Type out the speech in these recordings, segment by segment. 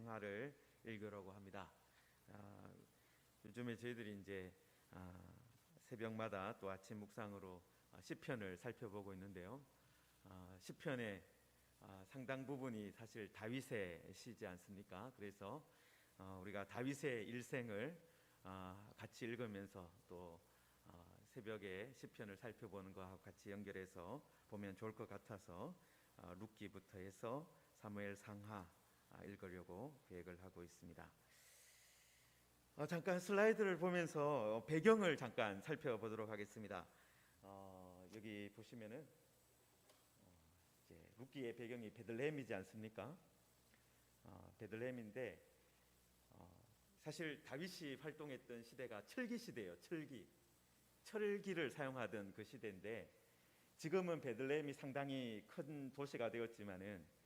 상하를 읽으려고 합니다. 요즘에 저희들이 이제 새벽마다 또 아침 묵상으로 시편을 살펴보고 있는데요. 시편의 상당 부분이 사실 다윗의 시지 않습니까? 그래서 우리가 다윗의 일생을 같이 읽으면서 또 새벽에 시편을 살펴보는 것하고 같이 연결해서 보면 좋을 것 같아서 룻기부터 해서 사무엘 상하 읽으려고 계획을 하고 있습니다. 잠깐 슬라이드를 보면서 배경을 잠깐 살펴보도록 하겠습니다. 여기 보시면은 이제 룻기의 배경이 베들레헴이지 않습니까? 베들레헴인데 사실 다윗이 활동했던 시대가 철기 시대예요. 철기를 사용하던 그 시대인데 지금은 베들레헴이 상당히 큰 도시가 되었지만은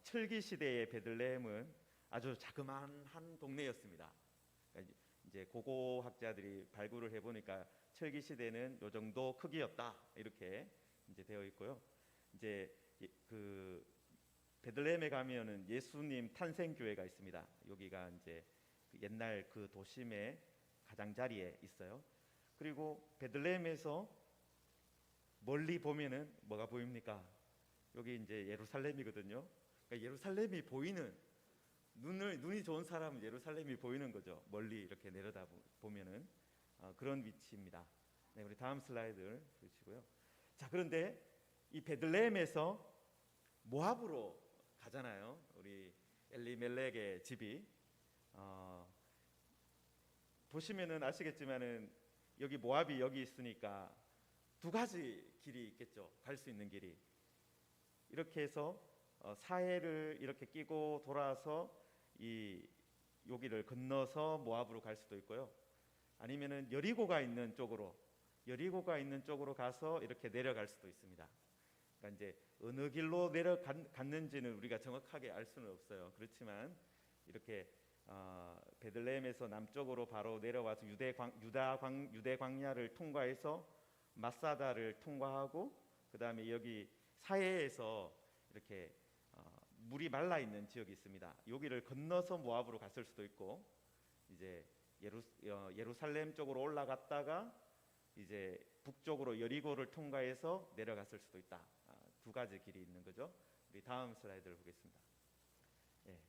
철기 시대의 베들레헴은 아주 자그마한 동네였습니다. 그러니까 이제 고고학자들이 발굴을 해보니까 철기 시대는 요 정도 크기였다 이렇게 이제 되어 있고요. 이제 그 베들레헴에 가면은 예수님 탄생교회가 있습니다. 여기가 이제 옛날 그 도심의 가장자리에 있어요. 그리고 베들레헴에서 멀리 보면은 뭐가 보입니까? 여기 이제 예루살렘이거든요. 그러니까 예루살렘이 보이는 눈이 좋은 사람은 예루살렘이 보이는 거죠. 멀리 이렇게 내려다 보면은 그런 위치입니다. 네, 우리 다음 슬라이드를 보시고요. 자, 그런데 이 베들레헴에서 모압으로 가잖아요. 우리 엘리멜렉의 집이 보시면은 아시겠지만은 여기 모압이 여기 있으니까 두 가지 길이 있겠죠. 갈 수 있는 길이 이렇게 해서 사해를 이렇게 끼고 돌아서 이 여기를 건너서 모압으로 갈 수도 있고요. 아니면은 여리고가 있는 쪽으로 가서 이렇게 내려갈 수도 있습니다. 그러니까 이제 어느 길로 내려갔는지는 우리가 정확하게 알 수는 없어요. 그렇지만 이렇게 베들레헴에서 남쪽으로 바로 내려와서 유대 광야를 통과해서 마사다를 통과하고 그 다음에 여기 사해에서 이렇게 물이 말라 있는 지역이 있습니다. 여기를 건너서 모압으로 갔을 수도 있고 이제 예루살렘 쪽으로 올라갔다가 이제 북쪽으로 여리고를 통과해서 내려갔을 수도 있다. 두 가지 길이 있는 거죠. 우리 다음 슬라이드를 보겠습니다. 예,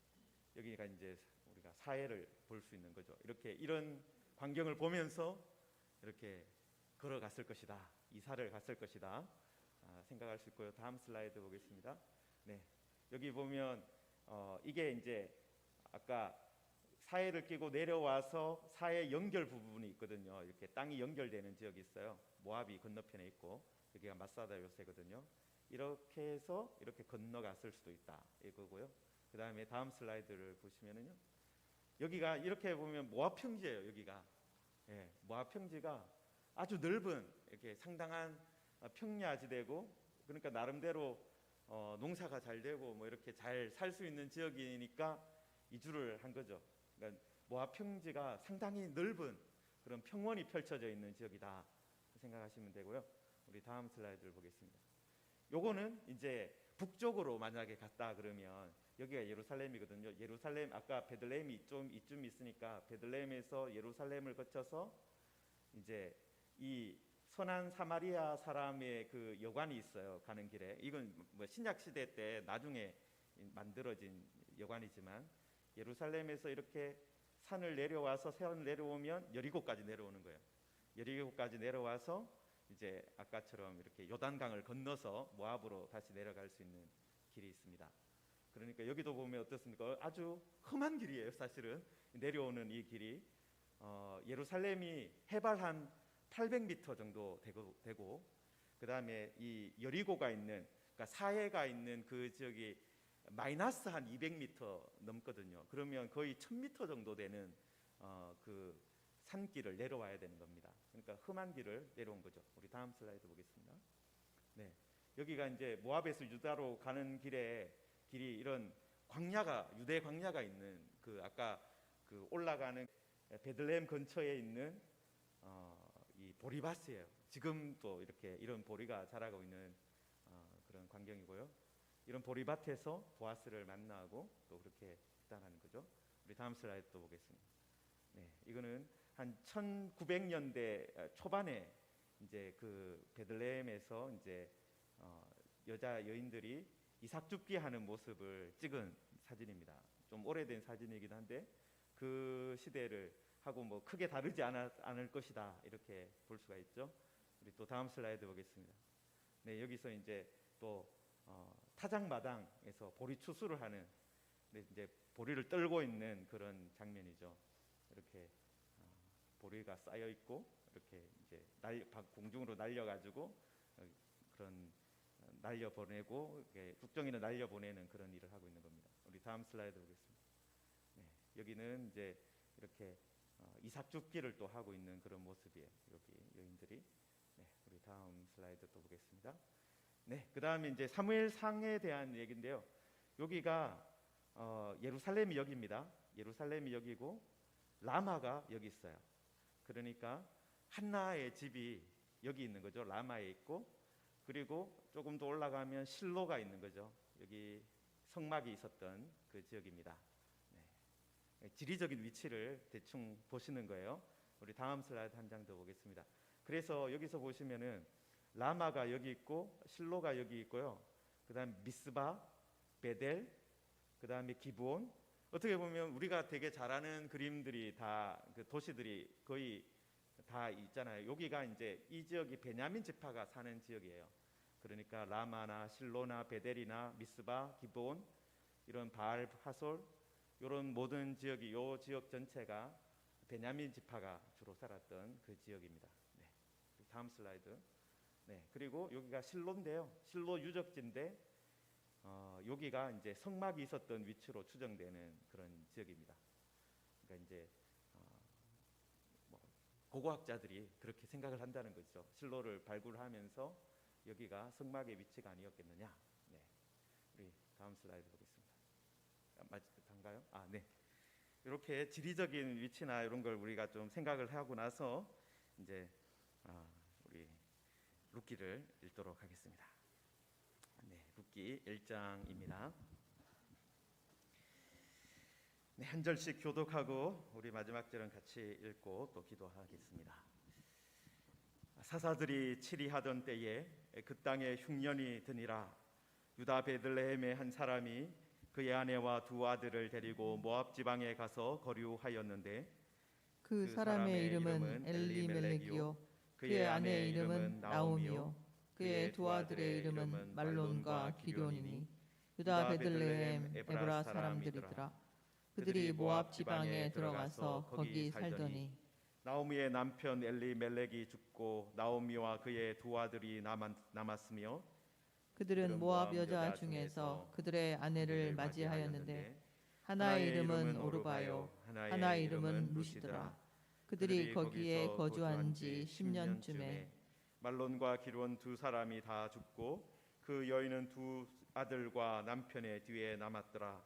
여기가 이제 우리가 사해를 볼 수 있는 거죠. 이렇게 이런 광경을 보면서 이렇게 걸어갔을 것이다. 이사를 갔을 것이다. 생각할 수 있고요. 다음 슬라이드 보겠습니다. 네, 여기 보면 이게 이제 아까 사해를 끼고 내려와서 사해 연결 부분이 있거든요. 이렇게 땅이 연결되는 지역이 있어요. 모압이 건너편에 있고 여기가 마사다 요새거든요. 이렇게 해서 이렇게 건너갔을 수도 있다 이거고요. 그 다음에 다음 슬라이드를 보시면은요. 여기가 이렇게 보면 모압 평지예요. 여기가 모압 평지가 아주 넓은 이렇게 상당한 평야지대고 그러니까 나름대로 농사가 잘 되고 뭐 이렇게 잘 살 수 있는 지역이니까 이주를 한 거죠. 그러니까 모압 평지가 상당히 넓은 그런 평원이 펼쳐져 있는 지역이다 생각하시면 되고요. 우리 다음 슬라이드를 보겠습니다. 요거는 이제 북쪽으로 만약에 갔다 그러면 여기가 예루살렘이거든요. 예루살렘 아까 베들레헴이 이쯤 있으니까 베들레헴에서 예루살렘을 거쳐서 이제 이 선한 사마리아 사람의 그 여관이 있어요. 가는 길에 이건 뭐 신약 시대 때 나중에 만들어진 여관이지만 예루살렘에서 이렇게 산을 내려오면 여리고까지 내려오는 거예요. 여리고까지 내려와서 이제 아까처럼 이렇게 요단강을 건너서 모압으로 다시 내려갈 수 있는 길이 있습니다. 그러니까 여기도 보면 어떻습니까? 아주 험한 길이에요. 사실은 내려오는 이 길이 예루살렘이 해발 한 800m 정도 되고 그 다음에 이 여리고가 있는 그러니까 사해가 있는 그 지역이 마이너스 한 200m 넘거든요. 그러면 거의 1000m 정도 되는 그 산길을 내려와야 되는 겁니다. 그러니까 험한 길을 내려온 거죠. 우리 다음 슬라이드 보겠습니다. 네, 여기가 이제 모압에서 유다로 가는 길이 이런 유대 광야가 있는 그 아까 그 올라가는 베들레헴 근처에 있는 이 보리밭이에요. 지금도 이렇게 이런 보리가 자라고 있는 그런 광경이고요. 이런 보리밭에서 보아스를 만나고 또 그렇게 나타나는 거죠. 우리 다음 슬라이드 또 보겠습니다. 네, 이거는 한 1900년대 초반에 이제 그 베들레헴에서 이제 여자 여인들이 이삭줍기 하는 모습을 찍은 사진입니다. 좀 오래된 사진이기도 한데 그 시대를 하고 뭐 크게 다르지 않을 것이다 이렇게 볼 수가 있죠. 우리 또 다음 슬라이드 보겠습니다. 네, 여기서 이제 또 타작마당에서 보리 추수를 하는, 네, 이제 보리를 떨고 있는 그런 장면이죠. 이렇게 보리가 쌓여 있고 이렇게 이제 공중으로 날려가지고 그런 날려 보내고 국정이는 날려 보내는 그런 일을 하고 있는 겁니다. 우리 다음 슬라이드 보겠습니다. 네, 여기는 이제 이렇게 이삭줍기를 또 하고 있는 그런 모습이에요. 여기 여인들이. 네, 우리 다음 슬라이드 또 보겠습니다. 네, 그 다음에 이제 사무엘상에 대한 얘기인데요. 여기가 예루살렘이 여기입니다. 예루살렘이 여기고 라마가 여기 있어요. 그러니까 한나의 집이 여기 있는 거죠. 라마에 있고, 그리고 조금 더 올라가면 실로가 있는 거죠. 여기 성막이 있었던 그 지역입니다. 네. 지리적인 위치를 대충 보시는 거예요. 우리 다음 슬라이드 한 장 더 보겠습니다. 그래서 여기서 보시면은 라마가 여기 있고 실로가 여기 있고요. 그다음 미스바, 베델, 그다음에 기브온. 어떻게 보면 우리가 되게 잘 아는 그림들이 다 그 도시들이 거의 다 있잖아요. 여기가 이제 이 지역이 베냐민 지파가 사는 지역이에요. 그러니까 라마나 실로나 베델이나 미스바, 기브온, 이런 바알 하솔, 이런 모든 지역이, 요 지역 전체가 베냐민 지파가 주로 살았던 그 지역입니다. 네. 다음 슬라이드. 네. 그리고 여기가 실로인데요. 실로 유적지인데 여기가 이제 성막이 있었던 위치로 추정되는 그런 지역입니다. 그러니까 이제 뭐 고고학자들이 그렇게 생각을 한다는 거죠. 실로를 발굴하면서 여기가 성막의 위치가 아니었겠느냐. 네. 우리 다음 슬라이드 보겠습니다. 맞은가요? 네. 이렇게 지리적인 위치나 이런 걸 우리가 좀 생각을 하고 나서 이제 우리 룻기를 읽도록 하겠습니다. 네, 룻기 1장입니다. 네, 한 절씩 교독하고 우리 마지막 절은 같이 읽고 또 기도하겠습니다. 사사들이 치리하던 때에 그 땅에 흉년이 드니라. 유다 베들레헴의 한 사람이 그의 아내와 두 아들을 데리고 모압 지방에 가서 거류하였는데 그 사람의 이름은 엘리멜렉이요 그의 아내의 이름은 나오미요 그의 두 아들의 이름은 말론과 기럝이니 유다 베들레헴 에브라 사람들이더라. 그들이 모압 지방에 들어가서 거기 살더니 나오미의 남편 엘리멜렉이 죽고 나오미와 그의 두 아들이 남았으며 그들은 모압 여자 중에서 그들의 아내를 맞이하였는데 하나의 이름은 오르바요 하나의 이름은 루시더라. 그들이 거기에 거주한 지 10년쯤에 말론과 기럝 두 사람이 다 죽고 그 여인은 두 아들과 남편의 뒤에 남았더라.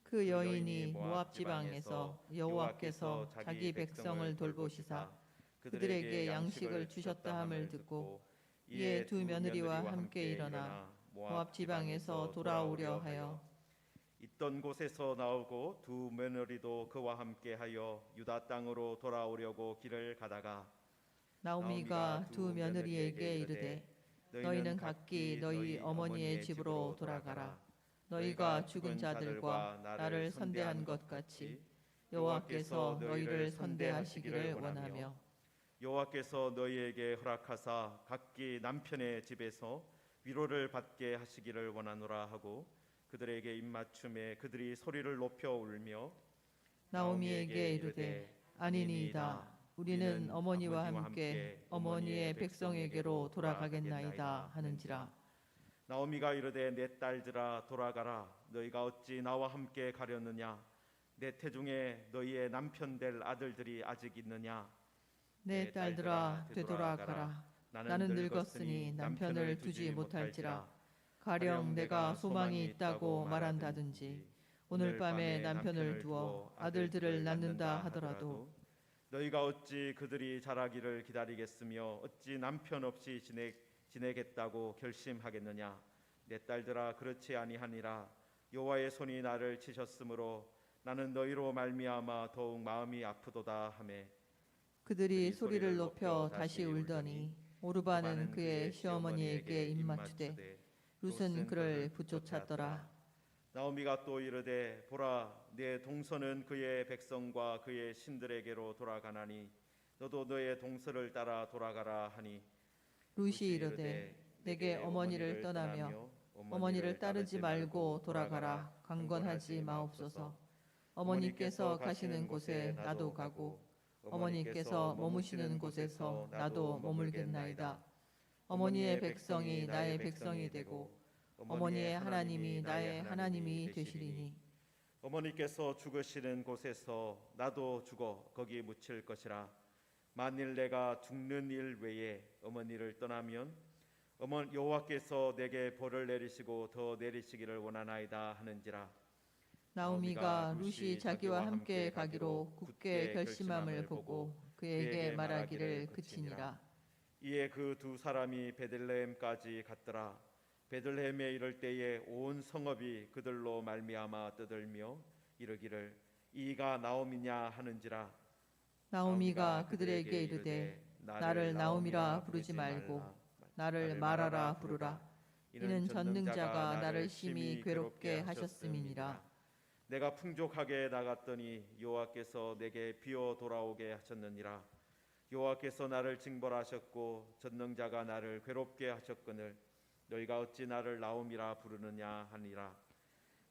그 여인이 모압 지방에서 여호와께서 자기 백성을 돌보시사 그들에게 양식을 주셨다 함을 듣고 이에 두 며느리와 함께 일어나 모압 지방에서 돌아오려 하여 있던 곳에서 나오고 두 며느리도 그와 함께하여 유다 땅으로 돌아오려고 길을 가다가 나오미가 두 며느리에게 이르되 너희는 각기 너희 어머니의 집으로 돌아가라. 너희가 죽은 자들과 나를 선대한 것 같이 여호와께서 너희를 선대하시기를 원하며 여호와께서 너희에게 허락하사 각기 남편의 집에서 위로를 받게 하시기를 원하노라 하고 그들에게 입맞춤에 그들이 소리를 높여 울며 나오미에게 이르되 아니니이다. 우리는 어머니와 함께 어머니의 백성에게로 돌아가겠나이다 하는지라. 나오미가 이르되 내 딸들아 돌아가라. 너희가 어찌 나와 함께 가려느냐. 내 태중에 너희의 남편 될 아들들이 아직 있느냐. 내 딸들아 되돌아가라. 나는 늙었으니 남편을 두지 못할지라. 가령 내가 소망이 있다고 말한다든지 오늘 밤에 남편을 두어 아들들을 낳는다 하더라도 너희가 어찌 그들이 자라기를 기다리겠으며 어찌 남편 없이 지내겠다고 결심하겠느냐. 내 딸들아 그렇지 아니하니라. 여호와의 손이 나를 치셨으므로 나는 너희로 말미암아 더욱 마음이 아프도다 하매 그들이 소리를 높여 다시 울더니 오르바는 그의 시어머니에게 입맞추되 룻은 그를 붙쫓았더라. 나오미가 또 이르되 보라 내 동서는 그의 백성과 그의 신들에게로 돌아가나니 너도 너의 동서를 따라 돌아가라 하니 룻이 이르되 내게 어머니를 떠나며 어머니를 따르지 말고 돌아가라. 강건하지 마옵소서. 어머니께서 가시는 곳에 나도 가고 어머니께서 머무시는 곳에서 나도 머물겠나이다. 어머니의 백성이 나의 백성이 되고 어머니의 하나님이 나의 하나님이 되시리니 어머니께서 죽으시는 곳에서 나도 죽어 거기 묻힐 것이라. 만일 내가 죽는 일 외에 어머니를 떠나면 여호와께서 내게 벌을 내리시고 더 내리시기를 원하나이다 하는지라. 나오미가 룻이 자기와 함께 가기로 굳게 결심함을 보고 그에게 말하기를 그치니라. 이에 그 두 사람이 베들레헴까지 갔더라. 베들레헴에 이를 때에 온 성읍이 그들로 말미암아 떠들며 이르기를 이가 나오미냐 하는지라. 나오미가 그들에게 이르되 나를 나오미라 부르지 말고 나를 마라라 부르라. 이는 전능자가 나를 심히 괴롭게 하셨음이니라. 내가 풍족하게 나갔더니 여호와께서 내게 비어 돌아오게 하셨느니라. 여호와께서 나를 징벌하셨고 전능자가 나를 괴롭게 하셨거늘 너희가 어찌 나를 나오미라 부르느냐 하니라.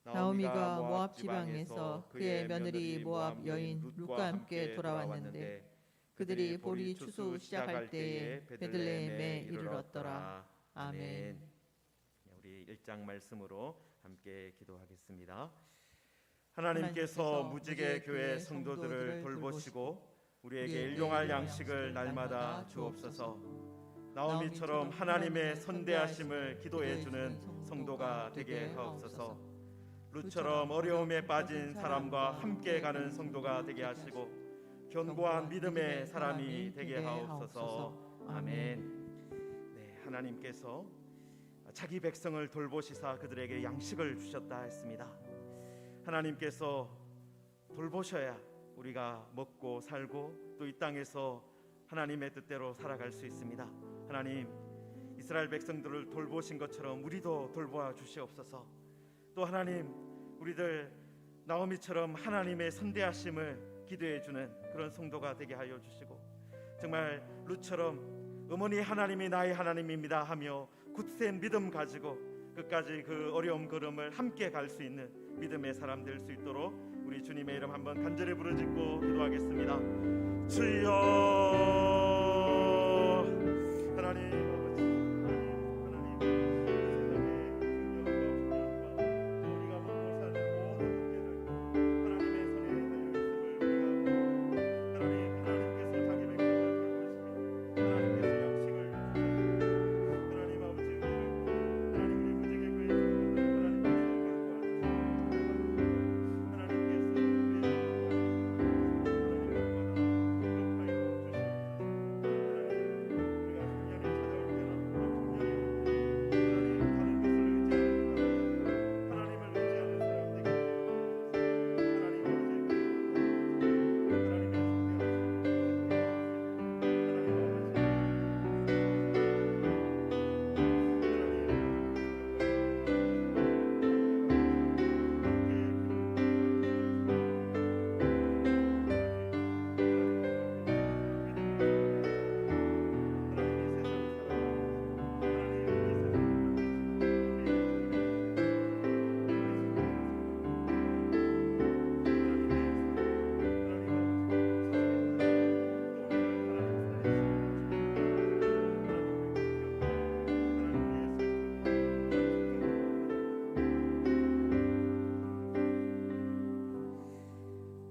나오미가 모압 지방에서 그의 며느리 모압 여인 룻과 함께 돌아왔는데 그들이 보리 추수 시작할 때에 베들레헴에 이르렀더라. 아멘. 우리 1장 말씀으로 함께 기도하겠습니다. 하나님께서 무지개 교회 성도들을 돌보시고 우리에게 일용할 양식을 날마다 주옵소서. 나오미처럼 하나님의 선대하심을 기도해 주는 성도가 되게 하옵소서. 룻처럼 어려움에 빠진 사람과 함께 가는 성도가 되게 하시고 견고한 믿음의 사람이 되게 하옵소서. 아멘. 네, 하나님께서 자기 백성을 돌보시사 그들에게 양식을 주셨다 했습니다. 하나님께서 돌보셔야 우리가 먹고 살고 또 이 땅에서 하나님의 뜻대로 살아갈 수 있습니다. 하나님, 이스라엘 백성들을 돌보신 것처럼 우리도 돌보아 주시옵소서. 또 하나님, 우리들 나오미처럼 하나님의 선대하심을 기도해 주는 그런 성도가 되게 하여 주시고 정말 룻처럼 어머니 하나님이 나의 하나님입니다 하며 굳센 믿음 가지고 끝까지 그 어려움 걸음을 함께 갈 수 있는 믿음의 사람 될 수 있도록 우리 주님의 이름 한번 간절히 부르짖고 기도하겠습니다. 주여 하나님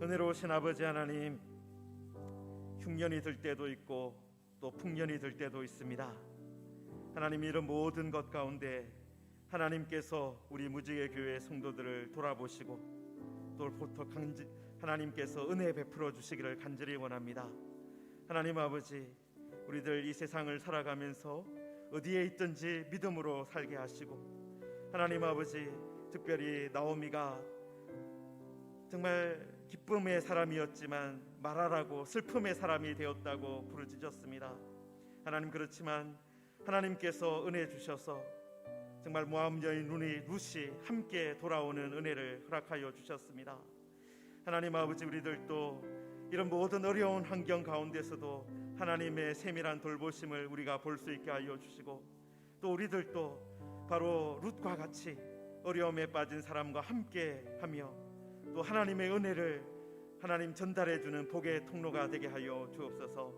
은혜로우신 아버지 하나님, 흉년이 들 때도 있고 또 풍년이 들 때도 있습니다. 하나님, 이런 모든 것 가운데 하나님께서 우리 무지개 교회 성도들을 돌아보시고 또 하나님께서 은혜 베풀어 주시기를 간절히 원합니다. 하나님 아버지, 우리들 이 세상을 살아가면서 어디에 있든지 믿음으로 살게 하시고 하나님 아버지, 특별히 나오미가 정말 기쁨의 사람이었지만 말하라고 슬픔의 사람이 되었다고 부르짖었습니다. 하나님, 그렇지만 하나님께서 은혜 주셔서 정말 모압 여인 루시 함께 돌아오는 은혜를 허락하여 주셨습니다. 하나님 아버지, 우리들도 이런 모든 어려운 환경 가운데서도 하나님의 세밀한 돌보심을 우리가 볼 수 있게 하여 주시고, 또 우리들도 바로 룻과 같이 어려움에 빠진 사람과 함께 하며 또 하나님의 은혜를 하나님 전달해 주는 복의 통로가 되게 하여 주옵소서.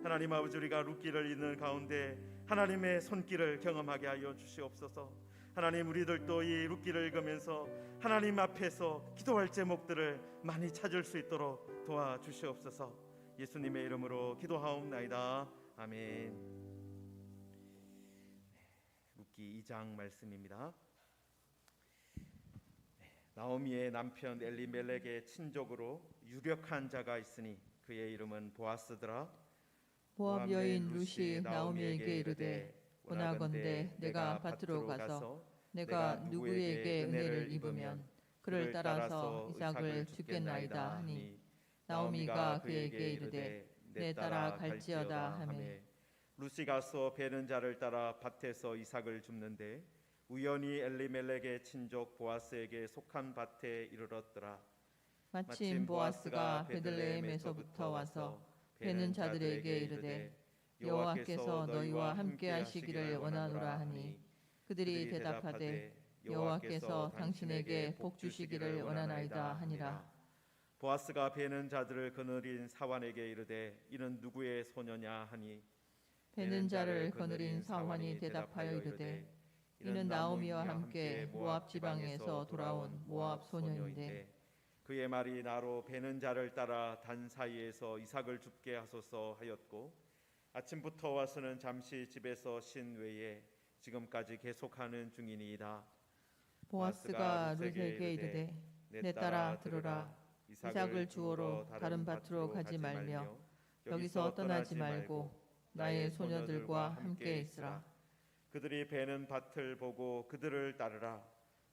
하나님 아버지, 우리가 룻길을 잇는 가운데 하나님의 손길을 경험하게 하여 주시옵소서. 하나님, 우리들도 이 룻길을 읽으면서 하나님 앞에서 기도할 제목들을 많이 찾을 수 있도록 도와주시옵소서. 예수님의 이름으로 기도하옵나이다. 아멘. 룻기 2장 말씀입니다. 나오미의 남편 엘리멜렉의 친족으로 유력한 자가 있으니 그의 이름은 보아스더라. 모압 여인 룻이 나오미에게 이르되 원하건대 내가 밭으로 가서 내가 누구에게 은혜를 입으면 그를 따라서 이삭을 주겠나이다 하니, 나오미가 그에게 이르되 내 따라 갈지어다 하매, 룻이 가서 베는 자를 따라 밭에서 이삭을 줍는데 우연히 엘리멜렉의 친족 보아스에게 속한 밭에 이르렀더라. 마침 보아스가 베들레헴에서부터 와서 베는 자들에게 이르되 여호와께서 너희와 함께 하시기를 원하노라 하니, 그들이 대답하되 여호와께서 당신에게 복 주시기를 원하나이다 하니라. 보아스가 베는 자들을 거느린 사환에게 이르되 이는 누구의 소녀냐 하니, 베는 자를 거느린 사환이 대답하여 이르되 이는 나오미와 함께 모압 지방에서 돌아온 모압 소년인데, 그의 말이 나로 베는 자를 따라 단 사이에서 이삭을 줍게 하소서 하였고, 아침부터 와서는 잠시 집에서 쉰 외에 지금까지 계속하는 중이니이다. 보아스가 룻에게 이르되 내 따라 들으라. 이삭을 주우러 다른 밭으로 가지 말며 여기서 떠나지 말고 나의 소녀들과 함께 있으라. 그들이 베는 밭을 보고 그들을 따르라.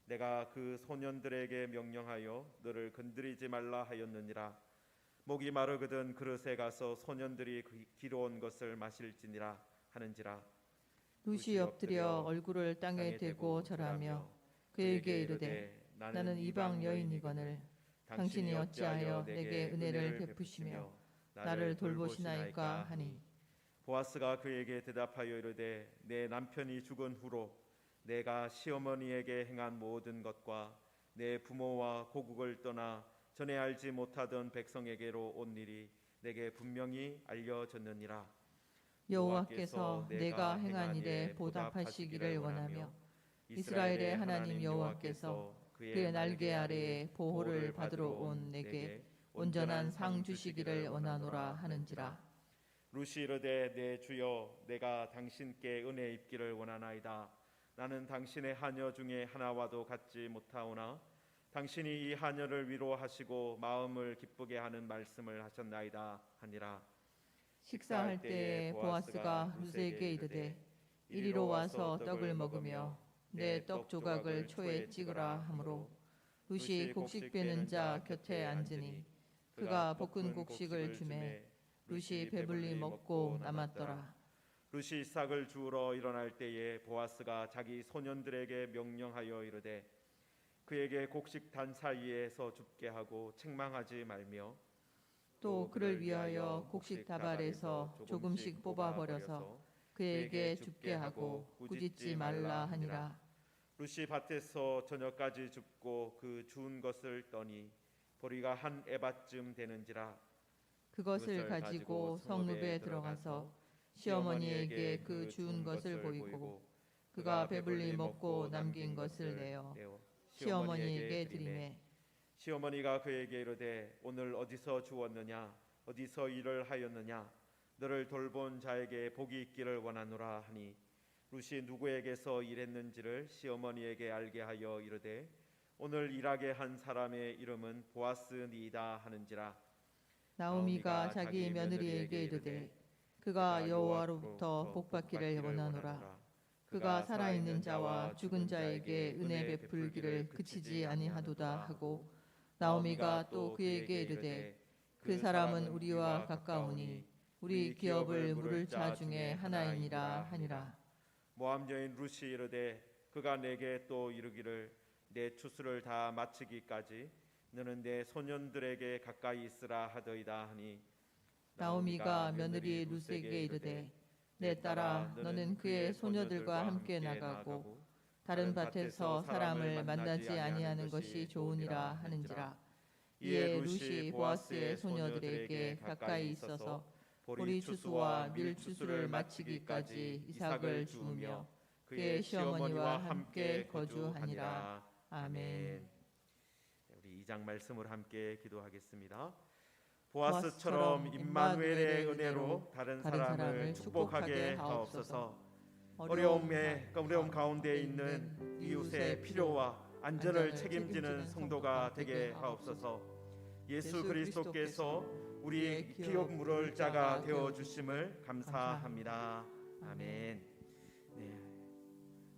내가 그 소년들에게 명령하여 너를 건드리지 말라 하였느니라. 목이 마르거든 그릇에 가서 소년들이 기러온 것을 마실지니라 하는지라. 룻이 엎드려 얼굴을 땅에 대고 절하며 그에게 이르되 나는 이방 여인이거늘 당신이 어찌하여 내게 은혜를 베푸시며 나를 돌보시나이까 하니, 보아스가 그에게 대답하여 이르되 내 남편이 죽은 후로 내가 시어머니에게 행한 모든 것과 내 부모와 고국을 떠나 전에 알지 못하던 백성에게로 온 일이 내게 분명히 알려졌느니라. 여호와께서 내가 행한 일에 보답하시기를 원하며 이스라엘의 하나님 여호와께서 그의 날개 아래에 보호를 받으러 온 내게 온전한 상 주시기를 원하노라 하는지라. 룻이 이르되 내 주여, 내가 당신께 은혜 입기를 원하나이다. 나는 당신의 하녀 중에 하나와도 같지 못하오나 당신이 이 하녀를 위로하시고 마음을 기쁘게 하는 말씀을 하셨나이다 하니라. 식사할 때에 보아스가 룻에게 이르되 이리로 와서 떡을 먹으며 내 떡 조각을 초에 찍으라 하므로 룻이 곡식 베는 자 곁에 앉으니 그가 볶은 곡식을 주매 룻이 배불리 먹고 남았더라. 룻이 이삭을 주우러 일어날 때에 보아스가 자기 소년들에게 명령하여 이르되 그에게 곡식 단 사이에서 줍게 하고 책망하지 말며 또 그를 위하여 곡식 다발에서 조금씩 뽑아 버려서 그에게 줍게 하고 꾸짖지 말라 하니라. 룻이 밭에서 저녁까지 줍고 그 주운 것을 떠니 보리가 한 에바쯤 되는지라. 그것을 가지고 성읍에 들어가서 시어머니에게 그 주운 것을 보이고 그가 배불리 먹고 남긴 것을 내어 시어머니에게 드리매, 시어머니가 그에게 이르되 오늘 어디서 주웠느냐, 어디서 일을 하였느냐, 너를 돌본 자에게 복이 있기를 원하노라 하니, 룻이 누구에게서 일했는지를 시어머니에게 알게 하여 이르되 오늘 일하게 한 사람의 이름은 보아스니이다 하는지라. 나오미가 자기 며느리에게 이르되 그가 여호와로부터 복받기를 원하노라. 그가 살아있는 자와 죽은 자에게 은혜 베풀기를 그치지 아니하도다 하고 나오미가 또 그에게 이르되 그 사람은 우리와 가까우니 우리 기업을 물을 자 중에 하나이니라 하니라. 모함 여인 룻이 이르되 그가 내게 또 이르기를 내 추수를 다 마치기까지 너는 내 소년들에게 가까이 있으라 하더이다 하니 나오미가 며느리 룻에게 이르되 내 딸아 너는 그의 소녀들과 함께 나가고 다른 밭에서 사람을 만나지 아니하는 것이 좋으니라 하는지라. 이에 룻이 보아스의 소녀들에게 가까이 있어서 보리 추수와 밀 추수를 마치기까지 이삭을 주우며 그의 시어머니와 함께 거주하니라. 아멘. 우리 2장 말씀을 함께 기도하겠습니다. 보아스처럼 임마누엘의 은혜로 다른 사람을 축복하게 하옵소서. 어려움 가운데 있는 이웃의 필요와 안전을 책임지는 성도가 되게 하옵소서. 예수 그리스도께서 우리의 기업 물을 자가 되어 주심을 감사합니다. 아멘. 네,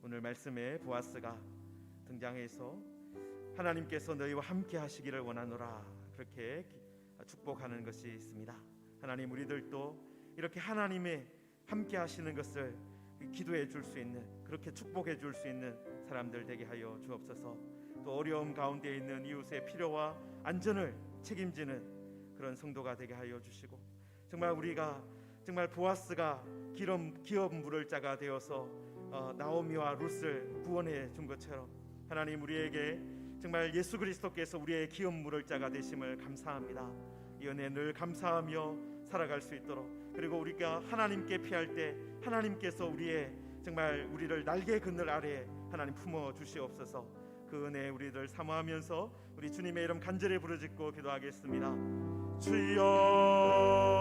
오늘 말씀에 보아스가 등장해서 하나님께서 너희와 함께 하시기를 원하노라 그렇게 축복하는 것이 있습니다. 하나님, 우리들도 이렇게 하나님의 함께 하시는 것을 기도해 줄 수 있는, 그렇게 축복해 줄 수 있는 사람들 되게 하여 주옵소서. 또 어려움 가운데 있는 이웃의 필요와 안전을 책임지는 그런 성도가 되게 하여 주시고, 정말 우리가 정말 보아스가 기업 물을 자가 되어서 나오미와 룻을 구원해 준 것처럼 하나님, 우리에게 정말 예수 그리스도께서 우리의 기업 물을 자가 되심을 감사합니다. 이 은혜 늘 감사하며 살아갈 수 있도록, 그리고 우리가 하나님께 피할 때 하나님께서 우리를 날개 그늘 아래에 하나님 품어 주시옵소서. 그 은혜 우리들 사모하면서 우리 주님의 이름 간절히 부르짖고 기도하겠습니다. 주여.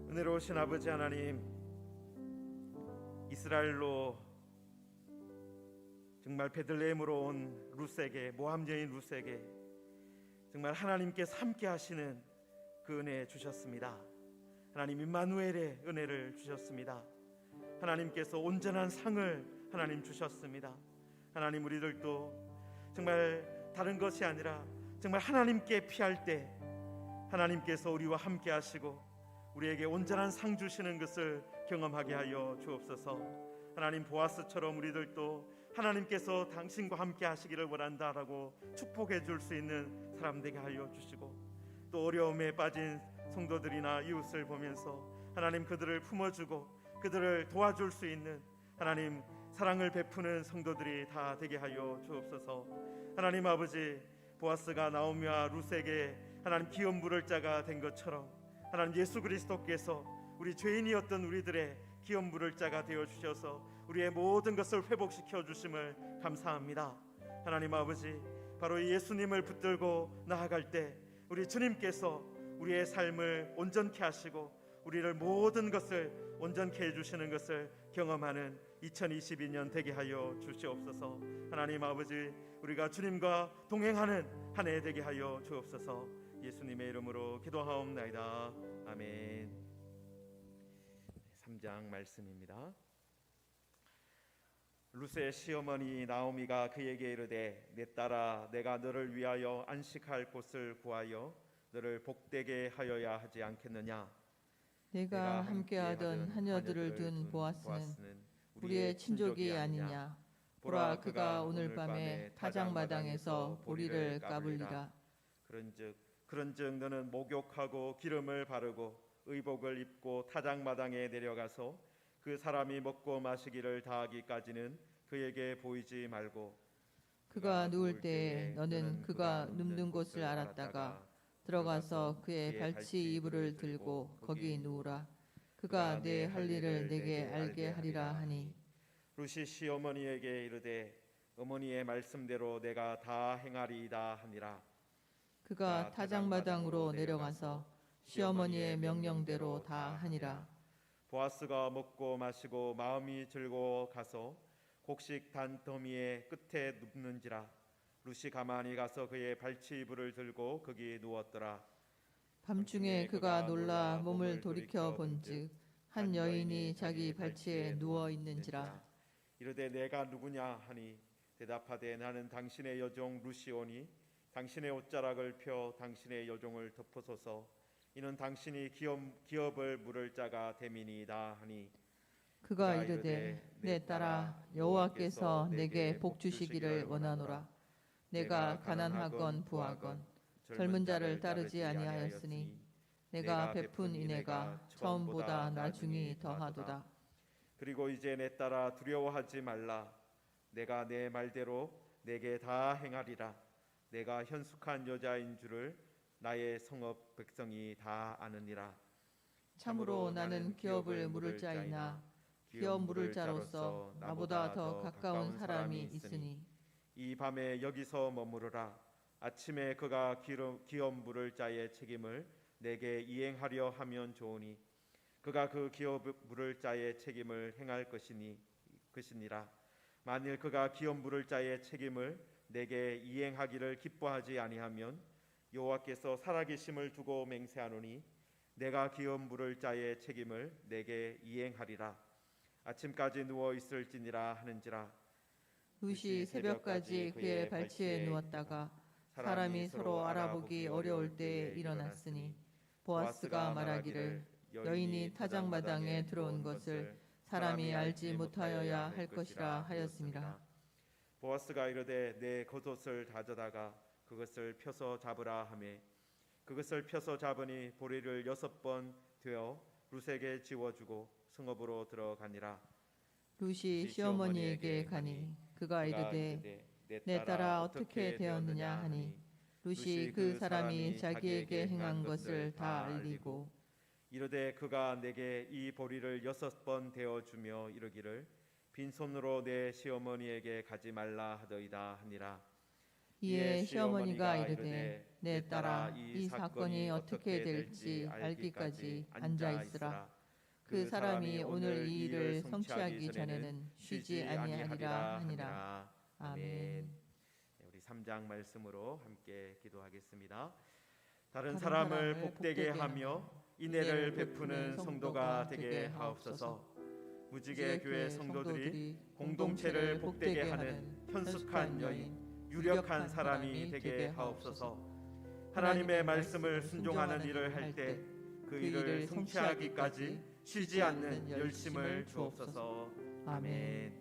은혜로우신 아버지 하나님, 이스라엘로 정말 베들레헴으로 온 룻에게, 모함 여인 룻에게 정말 하나님께서 함께 하시는 그 은혜 주셨습니다. 하나님, 임마누엘의 은혜를 주셨습니다. 하나님께서 온전한 상을 하나님 주셨습니다. 하나님, 우리들도 정말 다른 것이 아니라 정말 하나님께 피할 때 하나님께서 우리와 함께 하시고 우리에게 온전한 상 주시는 것을 경험하게 하여 주옵소서. 하나님, 보아스처럼 우리들도 하나님께서 당신과 함께 하시기를 원한다라고 축복해 줄 수 있는 사람 되게 하여 주시고, 또 어려움에 빠진 성도들이나 이웃을 보면서 하나님, 그들을 품어주고 그들을 도와줄 수 있는 하나님, 사랑을 베푸는 성도들이 다 되게 하여 주옵소서. 하나님 아버지, 보아스가 나오미와 룻에게 하나님 기업 물을 자가 된 것처럼 하나님, 예수 그리스도께서 우리 죄인이었던 우리들의 기업 물을 자가 되어 주셔서 우리의 모든 것을 회복시켜 주심을 감사합니다. 하나님 아버지, 바로 예수님을 붙들고 나아갈 때 우리 주님께서 우리의 삶을 온전케 하시고 우리를 모든 것을 온전케 해주시는 것을 경험하는 2022년 되게 하여 주시옵소서. 하나님 아버지, 우리가 주님과 동행하는 한 해 되게 하여 주옵소서. 예수님의 이름으로 기도하옵나이다. 아멘. 3장 말씀입니다. 룻의 시어머니 나오미가 그에게 이르되 내 딸아, 내가 너를 위하여 안식할 곳을 구하여 너를 복되게 하여야 하지 않겠느냐. 내가 함께하던 하녀들을 둔 보아스는 우리의 친족이 아니냐. 보라, 그가 오늘 밤에 타작마당에서 보리를 까불리라. 그런즉 너는 목욕하고 기름을 바르고 의복을 입고 타작마당에 내려가서 그 사람이 먹고 마시기를 다하기까지는 그에게 보이지 말고 그가 누울 때에 너는 그가 눕는 곳을 알았다가 들어가서 그의 발치 이불을 들고 거기 누우라. 그가 내 할 일을 내게 알게 하리라 하니. 룻이 시어머니에게 이르되 어머니의 말씀대로 내가 다 행하리이다 하니라. 그가 타작마당으로 내려가서 시어머니의 명령대로 다 하니라. 보아스가 먹고 마시고 마음이 즐거워 가서 곡식 단더미의 끝에 눕는지라. 룻이 가만히 가서 그의 발치 이불을 들고 거기 누웠더라. 밤중에 그가 놀라 몸을 돌이켜 본즉 한 여인이 자기 발치에 누워 있는지라. 이르되 내가 누구냐 하니 대답하되 나는 당신의 여종 룻이오니 당신의 옷자락을 펴 당신의 여종을 덮으소서. 이는 당신이 기업을 물을 자가 됨이니이다 하니. 그가 이르되 내 딸아, 여호와께서 내게 복 주시기를 원하노라. 내가 가난하건 부하건 젊은 자를 따르지 아니하였으니 내가 베푼 인애가 처음보다 나중이 더하도다. 그리고 이제 내 딸아, 두려워하지 말라. 내가 내 말대로 내게 다 행하리라. 내가 현숙한 여자인 줄을 나의 성읍 백성이 다 아느니라. 참으로 나는 기업을 물을 자이나 기업 물을 자로서 나보다 더 가까운 사람이 있으니 이 밤에 여기서 머무르라. 아침에 그가 기업 물을 자의 책임을 내게 이행하려 하면 좋으니 그가 그 기업 물을 자의 책임을 행할 것이니라. 만일 그가 기업 물을 자의 책임을 내게 이행하기를 기뻐하지 아니하면 여호와께서 살아계심을 두고 맹세하노니 내가 기업 물을 자의 책임을 내게 이행하리라. 아침까지 누워 있을지니라 하는지라. 룻이 새벽까지 그의 발치에 누웠다가 사람이 서로 알아보기 어려울 때에 일어났으니 보아스가 말하기를 여인이 타작마당에 들어온 것을 사람이 알지 못하여야 할 것이라 하였습니다. 보아스가 이르되 내 겉옷을 다져다가 그것을 펴서 잡으라 하매 그것을 펴서 잡으니 보리를 6번 되어 룻에게 지워주고 성읍으로 들어가니라. 룻이 시어머니에게 가니 그가 이르되 내 딸아 어떻게 되었느냐 하니 룻이 그 사람이 자기에게 행한 것을 다 알리고 이르되 그가 내게 이 보리를 6번 되어 주며 이르기를 빈손으로 내 시어머니에게 가지 말라 하더이다 하니라. 이에 시어머니가 이르되 내 딸아, 이 사건이 어떻게 될지 알기까지 앉아 있으라. 그 사람이 오늘 이 일을 성취하기 전에는 쉬지 아니하리라 하니라. 아멘. 우리 3장 말씀으로 함께 기도하겠습니다. 다른 사람을 복되게 하며 인애를 베푸는 성도가 되게 하옵소서. 무지개 교회 성도들이 공동체를 복되게 하는 현숙한 여인, 유력한 사람이 되게 하옵소서. 하나님의 말씀을 순종하는 일을 할 때 그 일을 성취하기까지 쉬지 않는 열심을 주옵소서. 아멘.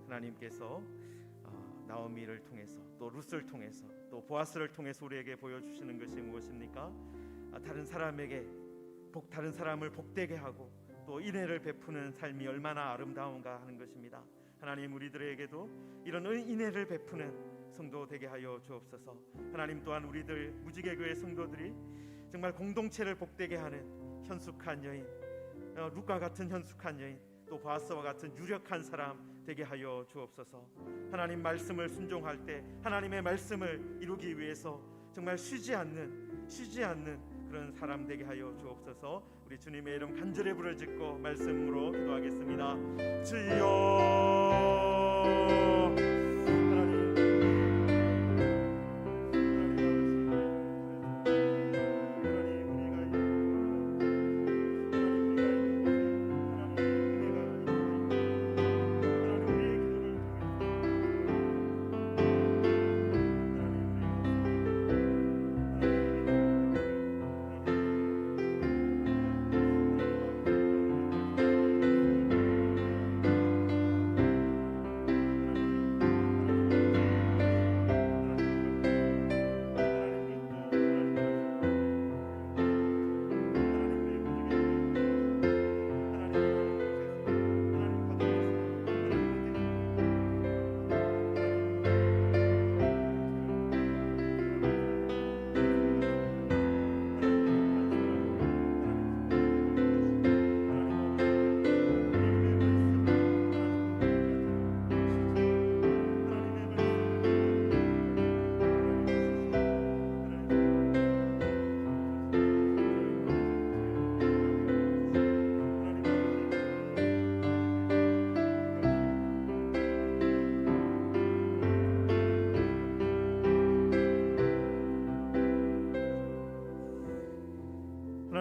하나님께서 나오미를 통해서 또 룻을 통해서 또 보아스를 통해서 우리에게 보여주시는 것이 무엇입니까? 다른 사람에게 다른 사람을 복되게 하고 또 인애를 베푸는 삶이 얼마나 아름다운가 하는 것입니다. 하나님, 우리들에게도 이런 인애를 베푸는 성도 되게 하여 주옵소서. 하나님, 또한 우리들 무지개교회 성도들이 정말 공동체를 복되게 하는 현숙한 여인, 룻과 같은 현숙한 여인, 또 보아스와 같은 유력한 사람 되게 하여 주옵소서. 하나님 말씀을 순종할 때 하나님의 말씀을 이루기 위해서 정말 쉬지 않는 그런 사람 되게 하여 주옵소서. 우리 주님의 이름 간절히 부르짖고 말씀으로 기도하겠습니다. 주여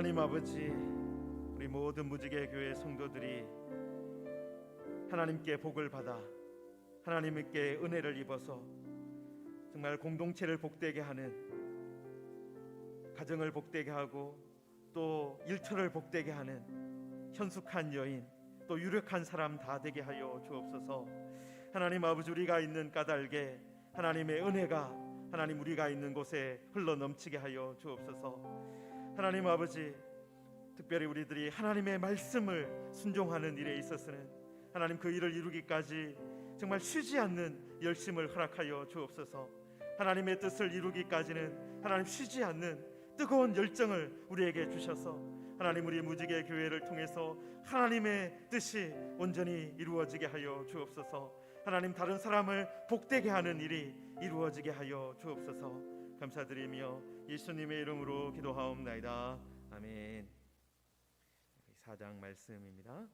하나님 아버지, 우리 모든 무지개 교회 성도들이 하나님께 복을 받아 하나님께 은혜를 입어서 정말 공동체를 복되게 하는, 가정을 복되게 하고 또 일터를 복되게 하는 현숙한 여인, 또 유력한 사람 다 되게 하여 주옵소서. 하나님 아버지, 우리가 있는 까닭에 하나님의 은혜가 하나님 우리가 있는 곳에 흘러 넘치게 하여 주옵소서. 하나님 아버지, 특별히 우리들이 하나님의 말씀을 순종하는 일에 있어서는 하나님 그 일을 이루기까지 정말 쉬지 않는 열심을 허락하여 주옵소서. 하나님의 뜻을 이루기까지는 하나님 쉬지 않는 뜨거운 열정을 우리에게 주셔서 하나님 우리 무지개 교회를 통해서 하나님의 뜻이 온전히 이루어지게 하여 주옵소서. 하나님 다른 사람을 복되게 하는 일이 이루어지게 하여 주옵소서. 감사드리며 예수님의 이름으로 기도하옵나이다. 아멘. 4장 말씀입니다.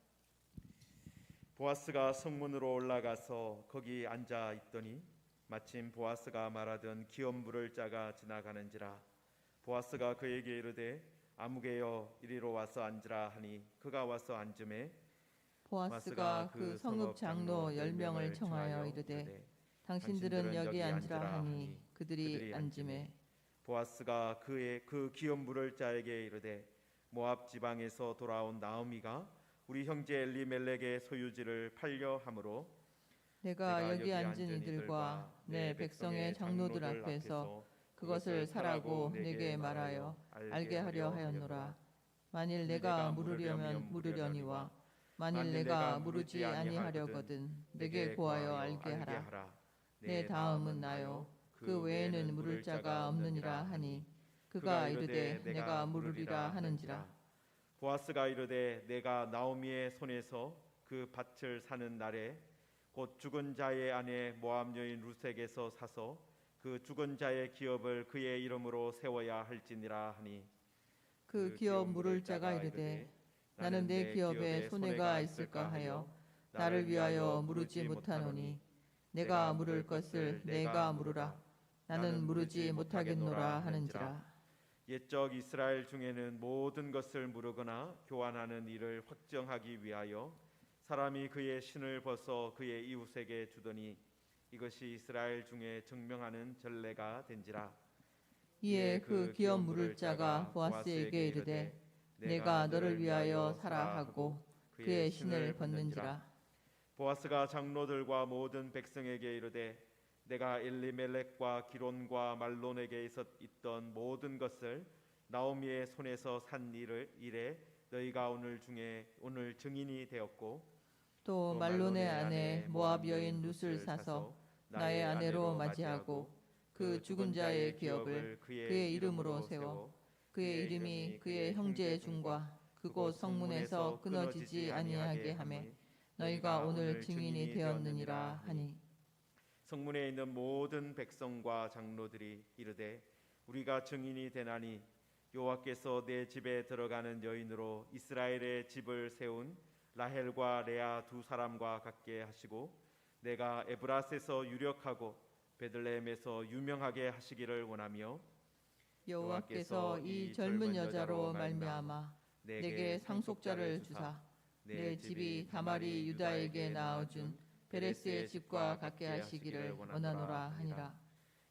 보아스가 성문으로 올라가서 거기 앉아 있더니 마침 보아스가 말하던 기업물을 자가 지나가는지라. 보아스가 그에게 이르되 아무개여 이리로 와서 앉으라 하니 그가 와서 앉음에 보아스가 그 성읍 장로 10명을 청하여 이르되 당신들은 여기 앉으라 하니 그들이 앉음에 보아스가 그의 그 기업물을 자에게 이르되 모압 지방에서 돌아온 나오미가 우리 형제 엘리멜렉의 소유지를 팔려 함으로 내가 여기 앉은 이들과 내 백성의 장로들 앞에서 그것을 사라고 내게 말하여 알게 하려 하였노라. 만일 내가 물으려면 물으려니와 만일 내가 물으지 아니하려거든 내게 구하여 알게 하라. 내 다음은 나요 그 외에는 물을 자가 없느니라 하니 그가 이르되 내가 물으리라 하는지라. 보아스가 이르되 내가 나오미의 손에서 그 밭을 사는 날에 곧 죽은 자의 아내 모압 여인 루색에서 사서 그 죽은 자의 기업을 그의 이름으로 세워야 할지니라 하니 그 기업 물을 자가 이르되 나는 내 기업에 손해가 있을까 하여 나를 위하여 물으지 못하노니 내가 물을 것을 내가 물으라. 나는 물으지 못하겠노라 하는지라. 옛적 이스라엘 중에는 모든 것을 물으거나 교환하는 일을 확정하기 위하여 사람이 그의 신을 벗어 그의 이웃에게 주더니 이것이 이스라엘 중에 증명하는 전례가 된지라. 이에 그 기업 물을 자가 보아스에게 이르되 내가 너를 위하여 사라 하고 그의 신을 벗는지라. 보아스가 장로들과 모든 백성에게 이르되 내가 엘리멜렉과 기론과 말론에게 있던 모든 것을 나오미의 손에서 산 일에 너희가 오늘 증인이 되었고 또 말론의 아내 모압 여인 룻을 사서 나의 아내로 맞이하고 그 죽은 자의 기업을 그의 이름으로 세워 그의 이름이 그의 형제 중과 그곳 성문에서 끊어지지 아니하게 하며 너희가 오늘 증인이 되었느니라 하니 성문에 있는 모든 백성과 장로들이 이르되 우리가 증인이 되나니 여호와께서 내 집에 들어가는 여인으로 이스라엘의 집을 세운 라헬과 레아 두 사람과 같게 하시고 내가 에브라스에서 유력하고 베들레헴에서 유명하게 하시기를 원하며 여호와께서 이 젊은 여자로 말미암아 내게 상속자를 주사 내 집이 다말이 유다에게 낳아준 베레스의 집과 같게 하시기를 원하노라 하니라.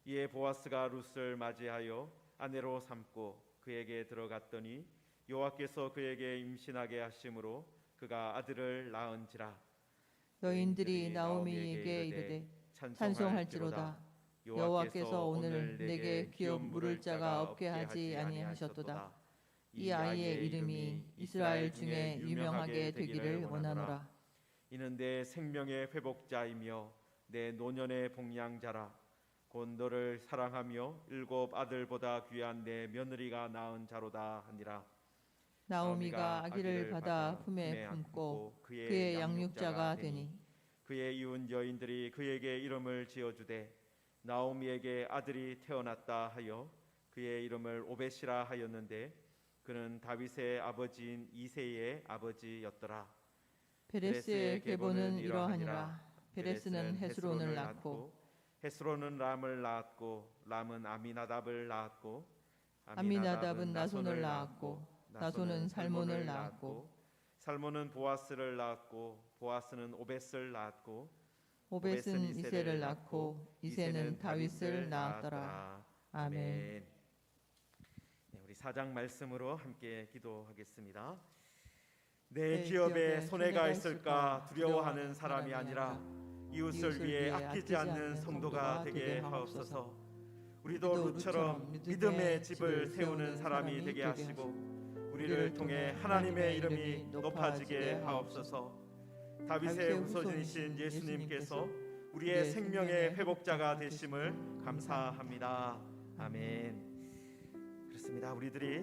이에 보아스가 룻을 맞이하여 아내로 삼고 그에게 들어갔더니 여호와께서 그에게 임신하게 하심으로 그가 아들을 낳은지라. 여인들이 나오미에게 이르되 찬송할지로다. 여호와께서 오늘 내게 기업 물을 자가 없게 하지 아니하셨도다. 이 아이의 이름이 이스라엘 중에 유명하게 되기를 원하노라. 이는 내 생명의 회복자이며 내 노년의 복량자라. 곧 너를 사랑하며 7 아들보다 귀한 내 며느리가 낳은 자로다 하니라. 나오미가 아기를 받아 품에 품고 그의 양육자가 되니 그의 이웃 여인들이 그에게 이름을 지어주되 나오미에게 아들이 태어났다 하여 그의 이름을 오벳이라 하였는데 그는 다윗의 아버지인 이새의 아버지였더라. 베레스의 계보는 이러하니라. 베레스는 헤스론을 낳고 헤스론은 람을 낳았고 람은 아미나답을 낳았고 아미나답은 나손을 낳았고 나손은 살몬을 낳았고 살몬은 보아스를 낳았고 보아스는 오벳을 낳았고 오벳은 이새를 낳고 이새는 다윗을 낳았더라. 아멘. 네, 우리 4장 말씀으로 함께 기도하겠습니다. 내 기업에 손해가 있을까 두려워하는 사람이 아니라 이웃을 위해 아끼지 않는 성도가 되게 하옵소서. 우리도 룻처럼 믿음의 집을 세우는 사람이 되게 하시고 우리를 통해 하나님의 이름이 높아지게 하옵소서. 다윗의 후손이신 예수님께서 우리의 생명의 회복자가 되심을 감사합니다. 아멘. 그렇습니다. 우리들이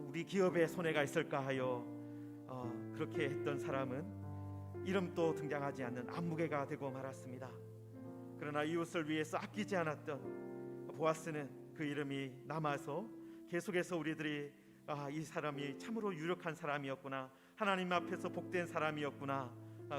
우리 기업에 손해가 있을까 하여 그렇게 했던 사람은 이름도 등장하지 않는 안무개가 되고 말았습니다. 그러나 이웃을 위해서 아끼지 않았던 보아스는 그 이름이 남아서 계속해서 우리들이 이 사람이 참으로 유력한 사람이었구나, 하나님 앞에서 복된 사람이었구나,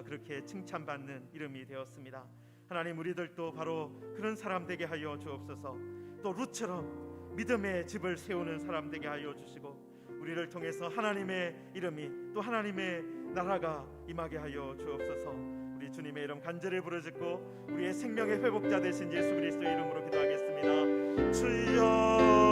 그렇게 칭찬받는 이름이 되었습니다. 하나님, 우리들도 바로 그런 사람 되게 하여 주옵소서. 또 룻처럼 믿음의 집을 세우는 사람 되게 하여 주시고 우리를 통해서 하나님의 이름이 또 하나님의 나라가 임하게 하여 주옵소서. 우리 주님의 이름 간절히 부르짖고 우리의 생명의 회복자 되신 예수 그리스도의 이름으로 기도하겠습니다. 주여.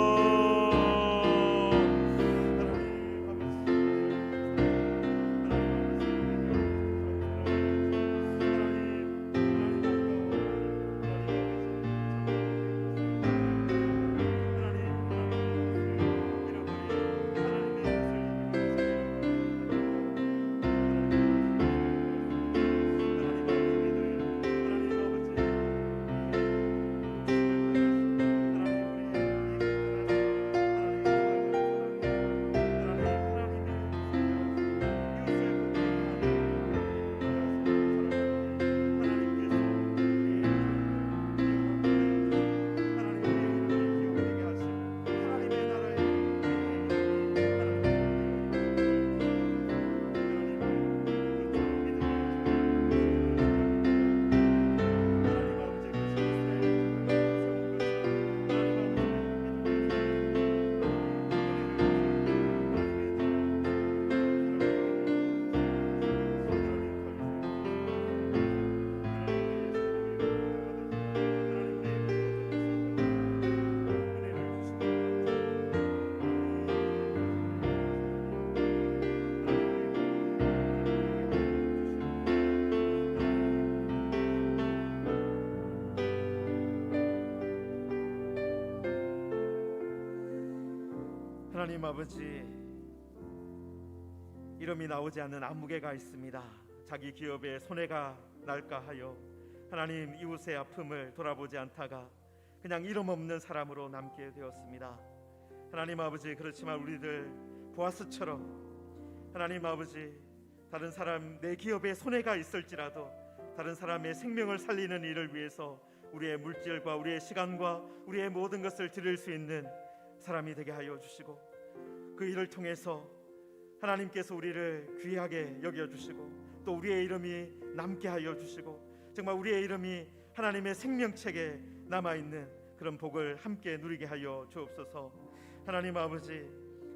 하나님 아버지, 이름이 나오지 않는 안무개가 있습니다. 자기 기업에 손해가 날까 하여 하나님 이웃의 아픔을 돌아보지 않다가 그냥 이름 없는 사람으로 남게 되었습니다. 하나님 아버지, 그렇지만 우리들 보아스처럼 하나님 아버지, 다른 사람 내 기업에 손해가 있을지라도 다른 사람의 생명을 살리는 일을 위해서 우리의 물질과 우리의 시간과 우리의 모든 것을 드릴 수 있는 사람이 되게 하여 주시고 그 일을 통해서 하나님께서 우리를 귀하게 여겨주시고 또 우리의 이름이 남게 하여 주시고 정말 우리의 이름이 하나님의 생명책에 남아있는 그런 복을 함께 누리게 하여 주옵소서. 하나님 아버지,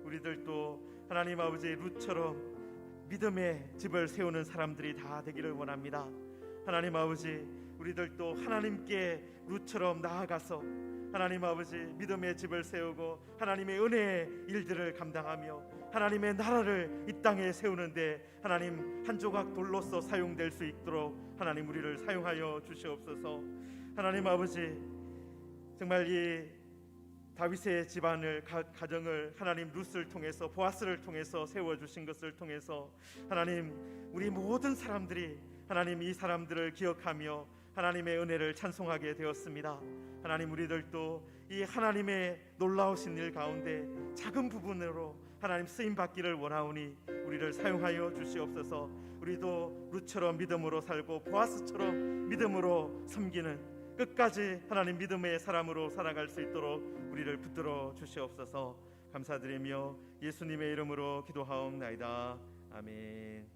우리들도 하나님 아버지 룻처럼 믿음의 집을 세우는 사람들이 다 되기를 원합니다. 하나님 아버지, 우리들도 하나님께 룻처럼 나아가서 하나님 아버지 믿음의 집을 세우고 하나님의 은혜의 일들을 감당하며 하나님의 나라를 이 땅에 세우는데 하나님 한 조각 돌로서 사용될 수 있도록 하나님 우리를 사용하여 주시옵소서. 하나님 아버지, 정말 이 다윗의 집안을 가정을 하나님 룻을 통해서 보아스를 통해서 세워주신 것을 통해서 하나님 우리 모든 사람들이 하나님 이 사람들을 기억하며 하나님의 은혜를 찬송하게 되었습니다. 하나님 우리들도 이 하나님의 놀라우신 일 가운데 작은 부분으로 하나님 쓰임 받기를 원하오니 우리를 사용하여 주시옵소서. 우리도 룻처럼 믿음으로 살고 보아스처럼 믿음으로 섬기는 끝까지 하나님 믿음의 사람으로 살아갈 수 있도록 우리를 붙들어 주시옵소서. 감사드리며 예수님의 이름으로 기도하옵나이다. 아멘.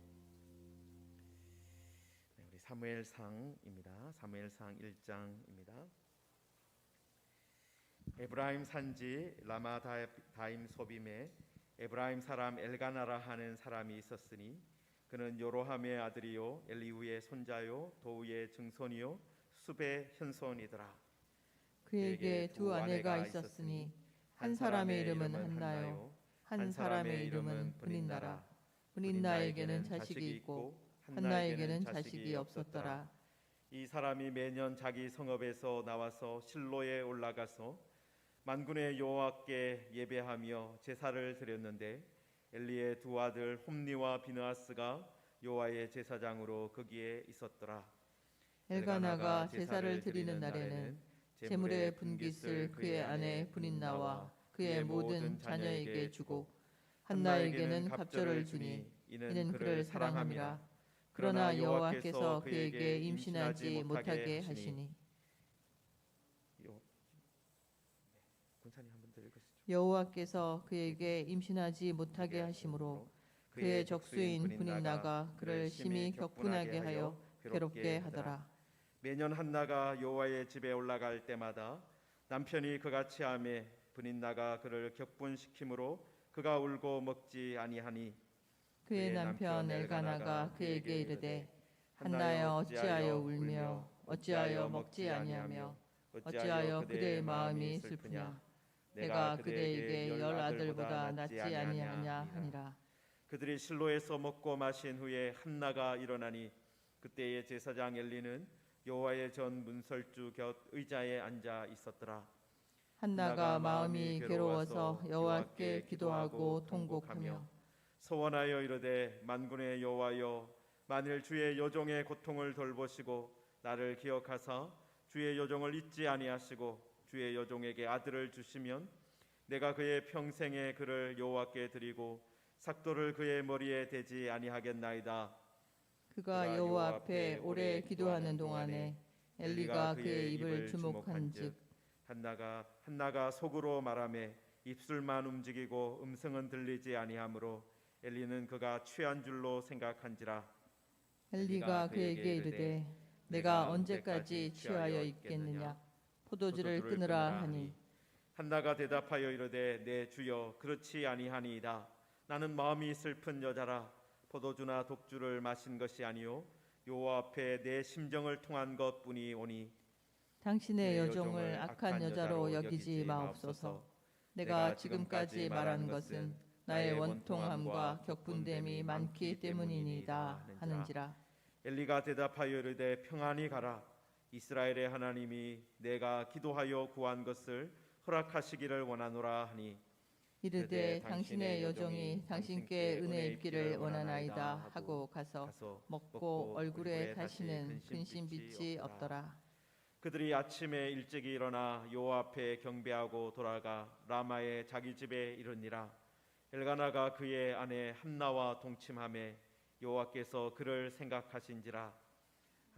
우리 사무엘상입니다. 사무엘상 1장입니다. 에브라임 산지 라마다임 소빔에 에브라임 사람 엘가나라 하는 사람이 있었으니 그는 요로함의 아들이요 엘리후의 손자요 도우의 증손이요 숲의 현손이더라. 그에게 두 아내가 있었으니 한 사람의 이름은 한나요, 한 사람의 이름은 브닌나라. 브닌나에게는 자식이 있고 한나에게는 자식이 없었더라. 이 사람이 매년 자기 성읍에서 나와서 실로에 올라가서 만군의 여호와께 예배하며 제사를 드렸는데 엘리의 두 아들 홈니와 비느하스가 여호와의 제사장으로 거기에 있었더라. 엘가나가 제사를 드리는 날에는 제물의 분깃을 그의 아내 브닌나와 그의 모든 자녀에게 주고 한나에게는 갑절을 주니 이는 그를 사랑함이라. 그러나 여호와께서 그에게 임신하지 못하게 하시니 여호와께서 그에게 임신하지 못하게 하심으로 그의 적수인 브닌나가 그를 심히 격분하게 하여 괴롭게 하더라. 매년 한나가 여호와의 집에 올라갈 때마다 남편이 그같이 하매 브닌나가 그를 격분시키므로 그가 울고 먹지 아니하니 그의 남편 엘가나가 그에게 이르되 한나여 어찌하여 울며 어찌하여 먹지 아니하며 어찌하여 그대의 마음이 슬프냐. 내가 그대에게 10 아들보다 낫지 아니하냐 하니라. 그들이 실로에서 먹고 마신 후에 한나가 일어나니 그때의 제사장 엘리는 여호와의 전 문설주 곁 의자에 앉아 있었더라. 한나가 마음이 괴로워서 여호와께 기도하고 통곡하며 소원하여 이르되 만군의 여호와여, 만일 주의 여종의 고통을 돌보시고 나를 기억하사 주의 여종을 잊지 아니하시고 주의 여종에게 아들을 주시면 내가 그의 평생에 그를 여호와께 드리고 삭도를 그의 머리에 대지 아니하겠나이다. 그가 여호와 앞에 오래 기도하는 동안에 엘리가 그의 입을 주목한즉 한나가 속으로 말하매 입술만 움직이고 음성은 들리지 아니하므로 엘리는 그가 취한 줄로 생각한지라. 엘리가 그에게 이르되 내가 언제까지 취하여 있겠느냐. 포도주를 끊으라 하니 한나가 대답하여 이르되 내 주여 그렇지 아니하니이다. 나는 마음이 슬픈 여자라. 포도주나 독주를 마신 것이 아니요 여호와 앞에 내 심정을 통한 것뿐이 오니 당신의 여종을 악한 여자로 여기지 마옵소서. 내가 지금까지 말한 것은 나의 원통함과 격분됨이 많기 때문이니이다 하는지라. 엘리가 대답하여 이르되 평안히 가라. 이스라엘의 하나님이 내가 기도하여 구한 것을 허락하시기를 원하노라 하니 이르되 당신의 여종이 당신께 은혜 입기를 원하나이다 하고 가서 먹고 얼굴에 다시는 근심빛이 없더라. 그들이 아침에 일찍 일어나 여호와 앞에 경배하고 돌아가 라마의 자기 집에 이르니라. 엘가나가 그의 아내 한나와 동침하매 여호와께서 그를 생각하신지라.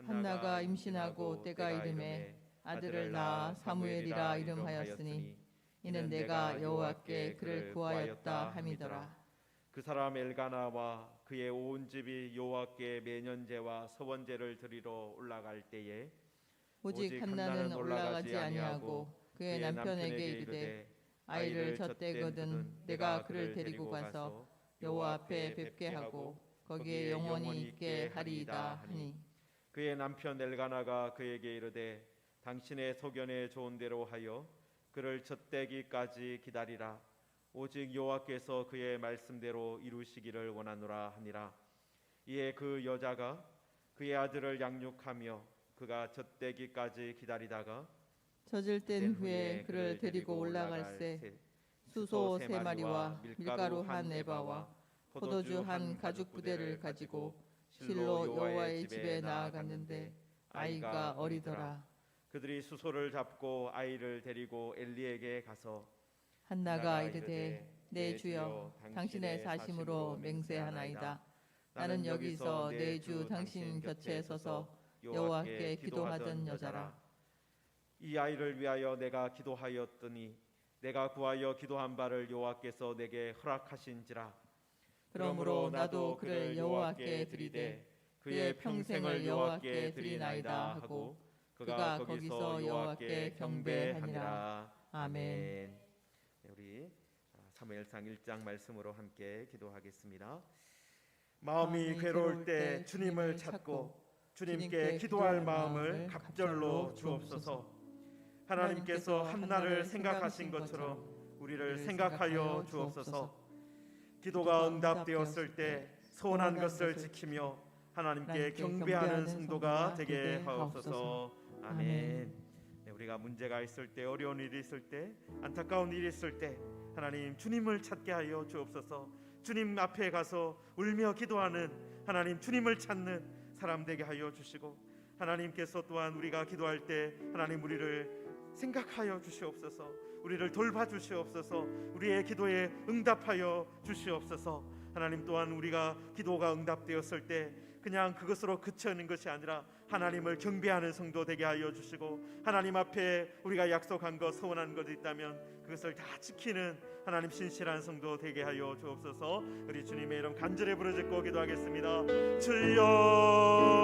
한나가 임신하고 때가 이름에 아들을 낳아 사무엘이라 이름하였으니 이는 내가 여호와께 그를 구하였다 함이더라. 그 사람 엘가나와 그의 온 집이 여호와께 매년제와 서원제를 드리러 올라갈 때에 오직 한나는 올라가지 아니하고 그의 남편에게 이르되 아이를 젖대거든 내가 그를 데리고 가서 여호와 앞에 뵙게 하고 거기에 영원히 있게 하리이다 하니 그의 남편 엘가나가 그에게 이르되 당신의 소견에 좋은 대로 하여 그를 젖대기까지 기다리라. 오직 여호와께서 그의 말씀대로 이루시기를 원하노라 하니라. 이에 그 여자가 그의 아들을 양육하며 그가 젖대기까지 기다리다가 젖을 땐 후에 그를 데리고 올라갈새 수소 3마리와 밀가루 한 에바와 포도주 한 가죽 부대를 가지고 실로 여호와의 집에 나아갔는데 아이가 어리더라. 그들이 수소를 잡고 아이를 데리고 엘리에게 가서 한나가 이르되 내 주여 당신의 사심으로 맹세하나이다. 나는 여기서 내 주 당신 곁에 서서 여호와께 기도하던 여자라. 이 아이를 위하여 내가 기도하였더니 내가 구하여 기도한 바를 여호와께서 내게 허락하신지라. 그러므로 나도 그를 여호와께 드리되 그의 평생을 여호와께 드리나이다 하고 그가 거기서 여호와께 경배하니라. 아멘. 우리 사무엘상 1장 말씀으로 함께 기도하겠습니다. 마음이 괴로울 때 주님을 찾고 주님께 기도할 마음을 갑절로 주옵소서. 하나님께서 한나를 생각하신 것처럼 우리를 생각하여 주옵소서. 기도가 응답되었을 때 소원한 것을 지키며 하나님께 경배하는 성도가 되게 하옵소서. 아멘. 네, 우리가 문제가 있을 때, 어려운 일이 있을 때, 안타까운 일이 있을 때 하나님 주님을 찾게 하여 주옵소서. 주님 앞에 가서 울며 기도하는 하나님, 주님을 찾는 사람 되게 하여 주시고, 하나님께서 또한 우리가 기도할 때 하나님 우리를 생각하여 주시옵소서. 우리를 돌봐 주시옵소서. 우리의 기도에 응답하여 주시옵소서. 하나님 또한 우리가 기도가 응답되었을 때 그냥 그것으로 그쳐있는 것이 아니라 하나님을 경배하는 성도 되게 하여 주시고, 하나님 앞에 우리가 약속한 것, 소원한 것 있다면 그것을 다 지키는 하나님 신실한 성도 되게 하여 주옵소서. 우리 주님의 이름 간절히 부르짖고 기도하겠습니다. 주여.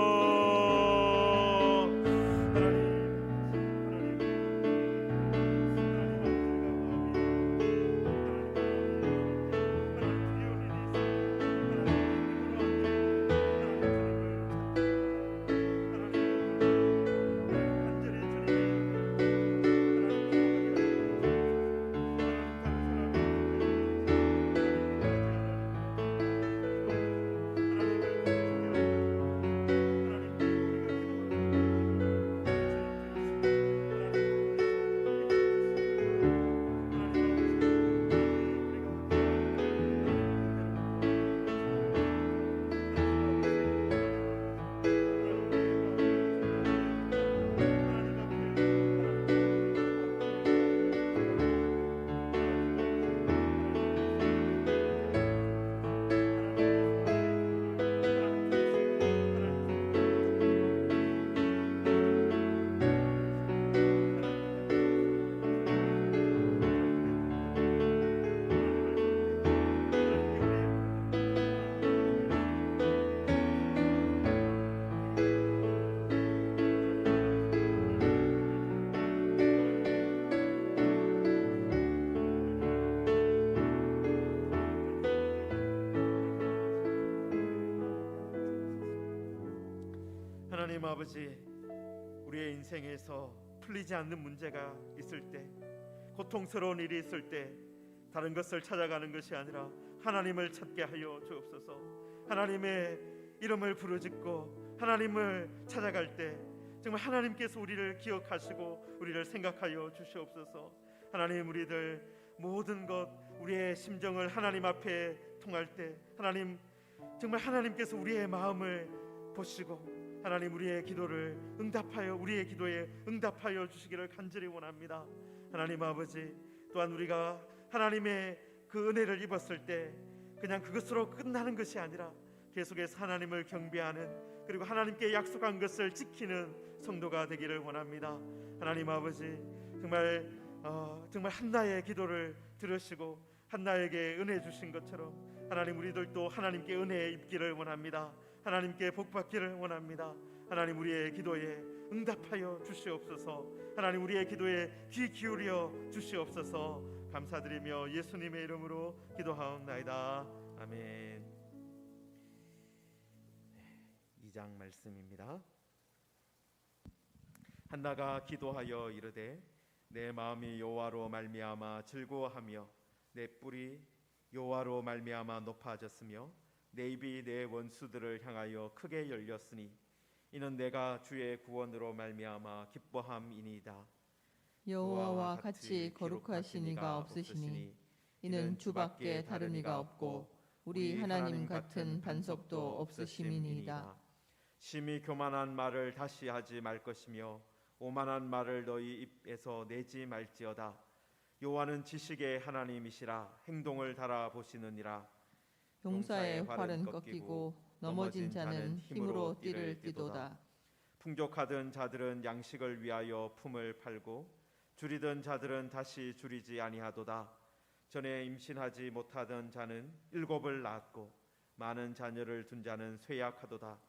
하나님 아버지, 우리의 인생에서 풀리지 않는 문제가 있을 때, 고통스러운 일이 있을 때 다른 것을 찾아가는 것이 아니라 하나님을 찾게 하여 주옵소서. 하나님의 이름을 부르짖고 하나님을 찾아갈 때 정말 하나님께서 우리를 기억하시고 우리를 생각하여 주시옵소서. 하나님, 우리들 모든 것, 우리의 심정을 하나님 앞에 통할 때 하나님, 정말 하나님께서 우리의 마음을 보시고 하나님 우리의 기도를 응답하여, 우리의 기도에 응답하여 주시기를 간절히 원합니다. 하나님 아버지, 또한 우리가 하나님의 그 은혜를 입었을 때 그냥 그것으로 끝나는 것이 아니라 계속해서 하나님을 경배하는, 그리고 하나님께 약속한 것을 지키는 성도가 되기를 원합니다. 하나님 아버지, 정말 정말 한나의 기도를 들으시고 한나에게 은혜 주신 것처럼 하나님 우리들도 하나님께 은혜 입기를 원합니다. 하나님께 복받기를 원합니다. 하나님 우리의 기도에 응답하여 주시옵소서. 하나님 우리의 기도에 귀 기울여 주시옵소서. 감사드리며 예수님의 이름으로 기도하옵나이다. 아멘. 2장 말씀입니다. 한나가 기도하여 이르되 내 마음이 여호와로 말미암아 즐거워하며 내 뿔이 여호와로 말미암아 높아졌으며 내 입이 내 원수들을 향하여 크게 열렸으니 이는 내가 주의 구원으로 말미암아 기뻐함이니이다. 여호와와 같이 거룩하신 이가 없으시니 이는 주밖에 다른 이가 없고 우리 하나님 같은 반석도 없으심이니이다. 심히 교만한 말을 다시 하지 말 것이며 오만한 말을 너희 입에서 내지 말지어다. 여호와는 지식의 하나님이시라 행동을 달아보시느니라. 용사의 활은 꺾이고 넘어진 자는 힘으로 띠를 띠도다. 풍족하던 자들은 양식을 위하여 품을 팔고 줄이던 자들은 다시 줄이지 아니하도다. 전에 임신하지 못하던 자는 7을 낳았고 많은 자녀를 둔 자는 쇠약하도다.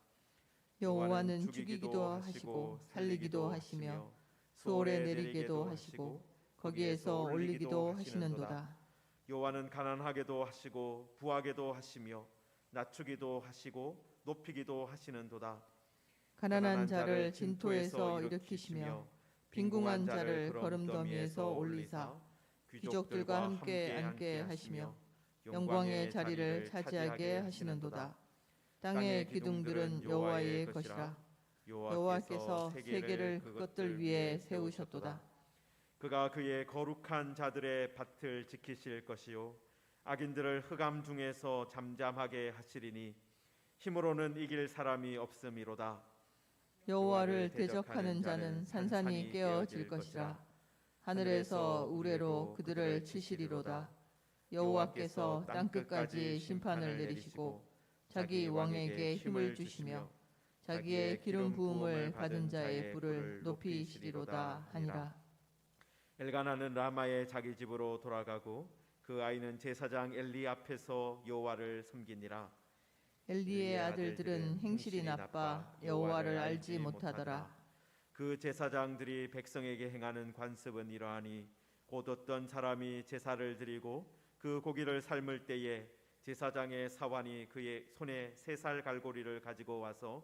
여호와는 죽이기도 하시고 살리기도 하시며 수월에 내리게도 하시고 거기에서 올리기도 하시는도다. 여호와는 가난하게도 하시고 부하게도 하시며 낮추기도 하시고 높이기도 하시는도다. 가난한 자를 진토에서 일으키시며 빈궁한 자를 거름더미에서 올리사 귀족들과 함께 앉게 하시며 영광의 자리를 차지하게 하시는도다. 땅의 기둥들은 여호와의 것이라. 여호와께서 세계를 그것들 위에 세우셨도다. 그가 그의 거룩한 자들의 밭을 지키실 것이요 악인들을 흑암 중에서 잠잠하게 하시리니 힘으로는 이길 사람이 없음이로다. 여호와를 대적하는 자는 산산이 깨어질 것이라. 하늘에서 우레로 그들을 치시리로다. 여호와께서 땅끝까지 심판을 내리시고 자기 왕에게 힘을 주시며 자기의 기름 부음을 받은 자의 뿔을 높이시리로다 하니라. 엘가나는 라마의 자기 집으로 돌아가고 그 아이는 제사장 엘리 앞에서 여호와를 섬기니라. 엘리의 아들들은 행실이 나빠 여호와를 알지 못하더라. 그 제사장들이 백성에게 행하는 관습은 이러하니 곧 어떤 사람이 제사를 드리고 그 고기를 삶을 때에 제사장의 사환이 그의 손에 3살 갈고리를 가지고 와서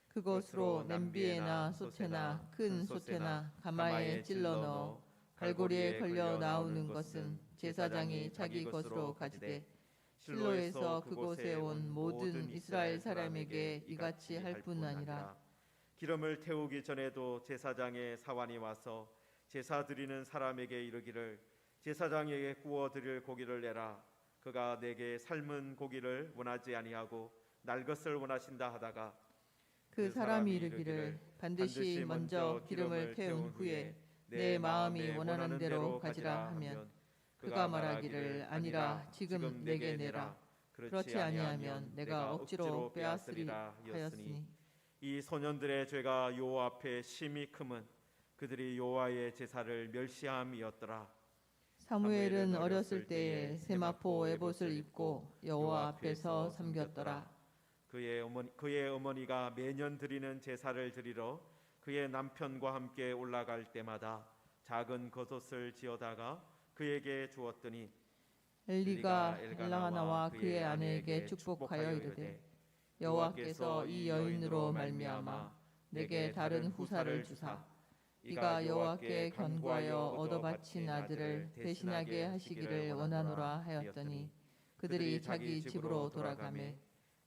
그것으로 냄비에나 솥에나 큰 솥에나 가마에 찔러 넣어 갈고리에 걸려 나오는 것은 제사장이 자기 것으로 가지되 실로에서 그곳에 온 모든 이스라엘 사람에게 이같이 할 뿐 아니라. 기름을 태우기 전에도 제사장의 사환이 와서 제사 드리는 사람에게 이르기를 제사장에게 구워 드릴 고기를 내라. 그가 내게 삶은 고기를 원하지 아니하고 날 것을 원하신다 하다가 그 사람이 이르기를 반드시 먼저 기름을 태운 후에 내 마음이 원하는 대로 가지라 하면 그가 말하기를 아니라 지금 내게 내라. 그렇지 아니하면 내가 억지로 빼앗으리라 하였으니 이 소년들의 죄가 여호와 앞에 심히 크면 그들이 여호와의 제사를 멸시함이었더라. 사무엘은 어렸을 때에 세마포 에봇을 입고 여호와 앞에서 섬겼더라. 그의 어머니가 매년 드리는 제사를 드리러 그의 남편과 함께 올라갈 때마다 작은 겉옷을 지어다가 그에게 주었더니 엘리가 엘가나와 그의 아내에게 축복하여 이르되 여호와께서 이 여인으로 말미암아 내게 다른 후사를 주사 이가 여호와께 견고하여 얻어 바친 아들을 대신하게 하시기를 원하노라 하였더니 그들이 자기 집으로 돌아가매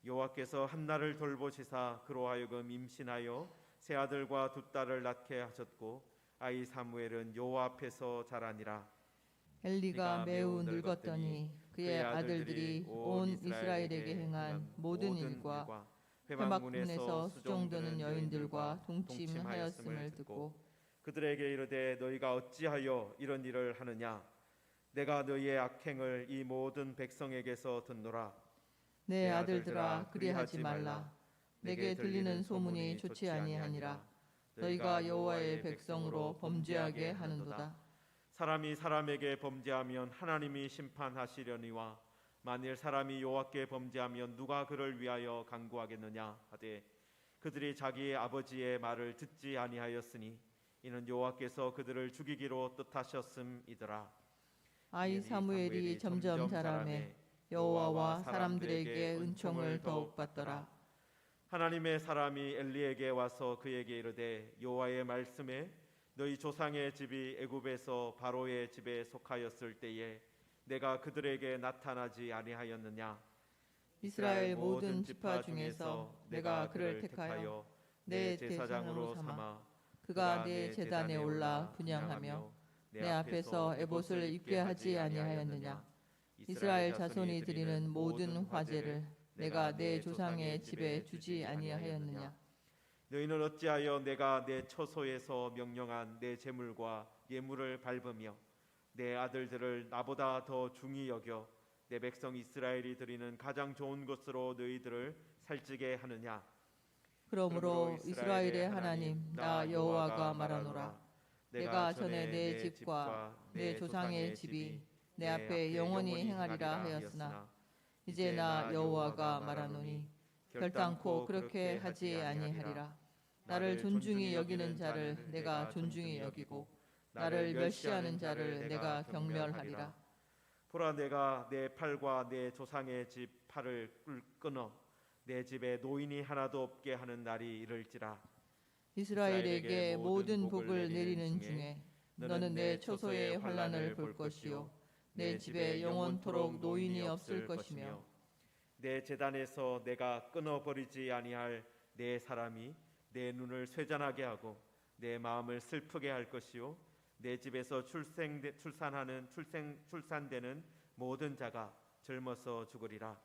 여호와께서 한나를 돌보시사 그로 하여금 임신하여 세 아들과 2딸을 낳게 하셨고 아이 사무엘은 여호와 앞에서 자라니라. 엘리가 매우 늙었더니 그의 아들들이 온 이스라엘에게 행한 모든 일과 회막문에서 수종드는 여인들과 동침하였음을 듣고 그들에게 이르되 너희가 어찌하여 이런 일을 하느냐. 내가 너희의 악행을 이 모든 백성에게서 듣노라. 내 아들들아 그리하지 말라. 내게 들리는 소문이 좋지 아니하니라. 너희가 여호와의 백성으로 범죄하게 하는도다. 사람이 사람에게 범죄하면 하나님이 심판하시려니와 만일 사람이 여호와께 범죄하면 누가 그를 위하여 간구하겠느냐 하되 그들이 자기의 아버지의 말을 듣지 아니하였으니 이는 여호와께서 그들을 죽이기로 뜻하셨음이더라. 아이 사무엘이 점점 자라매 여호와와 사람들에게 은총을 더욱 받더라. 하나님의 사람이 엘리에게 와서 그에게 이르되 여호와의 말씀에 너희 조상의 집이 애굽에서 바로의 집에 속하였을 때에 내가 그들에게 나타나지 아니하였느냐. 이스라엘 모든 지파 중에서 내가 그를 택하여 내 제사장으로 삼아 그가 내 제단에 올라 분향하며 내 앞에서 에봇을 입게 하지 아니하였느냐. 이스라엘 자손이 드리는 모든 화제를 내가 내 조상의 집에 주지 아니하였느냐. 너희는 어찌하여 내가 내 처소에서 명령한 내 제물과 예물을 밟으며 내 아들들을 나보다 더 중히 여겨 내 백성 이스라엘이 드리는 가장 좋은 것으로 너희들을 살찌게 하느냐. 그러므로 이스라엘의 하나님 나 여호와가 말하노라. 내가 전에 내 집과 내 조상의 집이 내 앞에 영원히 행하리라 하였으나 이제 나 여호와가 말하노니 결단코 그렇게 하지 아니하리라. 나를 존중히 여기는 자를 내가 존중히 여기고 나를 멸시하는 자를 내가 경멸하리라. 보라, 내가 내 팔과 내 조상의 집 팔을 끊어 내 집에 노인이 하나도 없게 하는 날이 이를지라. 이스라엘에게 모든 복을 내리는 중에 너는 내 처소의 환난을 볼 것이요 내 집에 영원토록 노인이 없을 것이며 내 제단에서 내가 끊어버리지 아니할 내 사람이 내 눈을 쇠잔하게 하고 내 마음을 슬프게 할 것이요 내 집에서 출산되는 모든 자가 젊어서 죽으리라.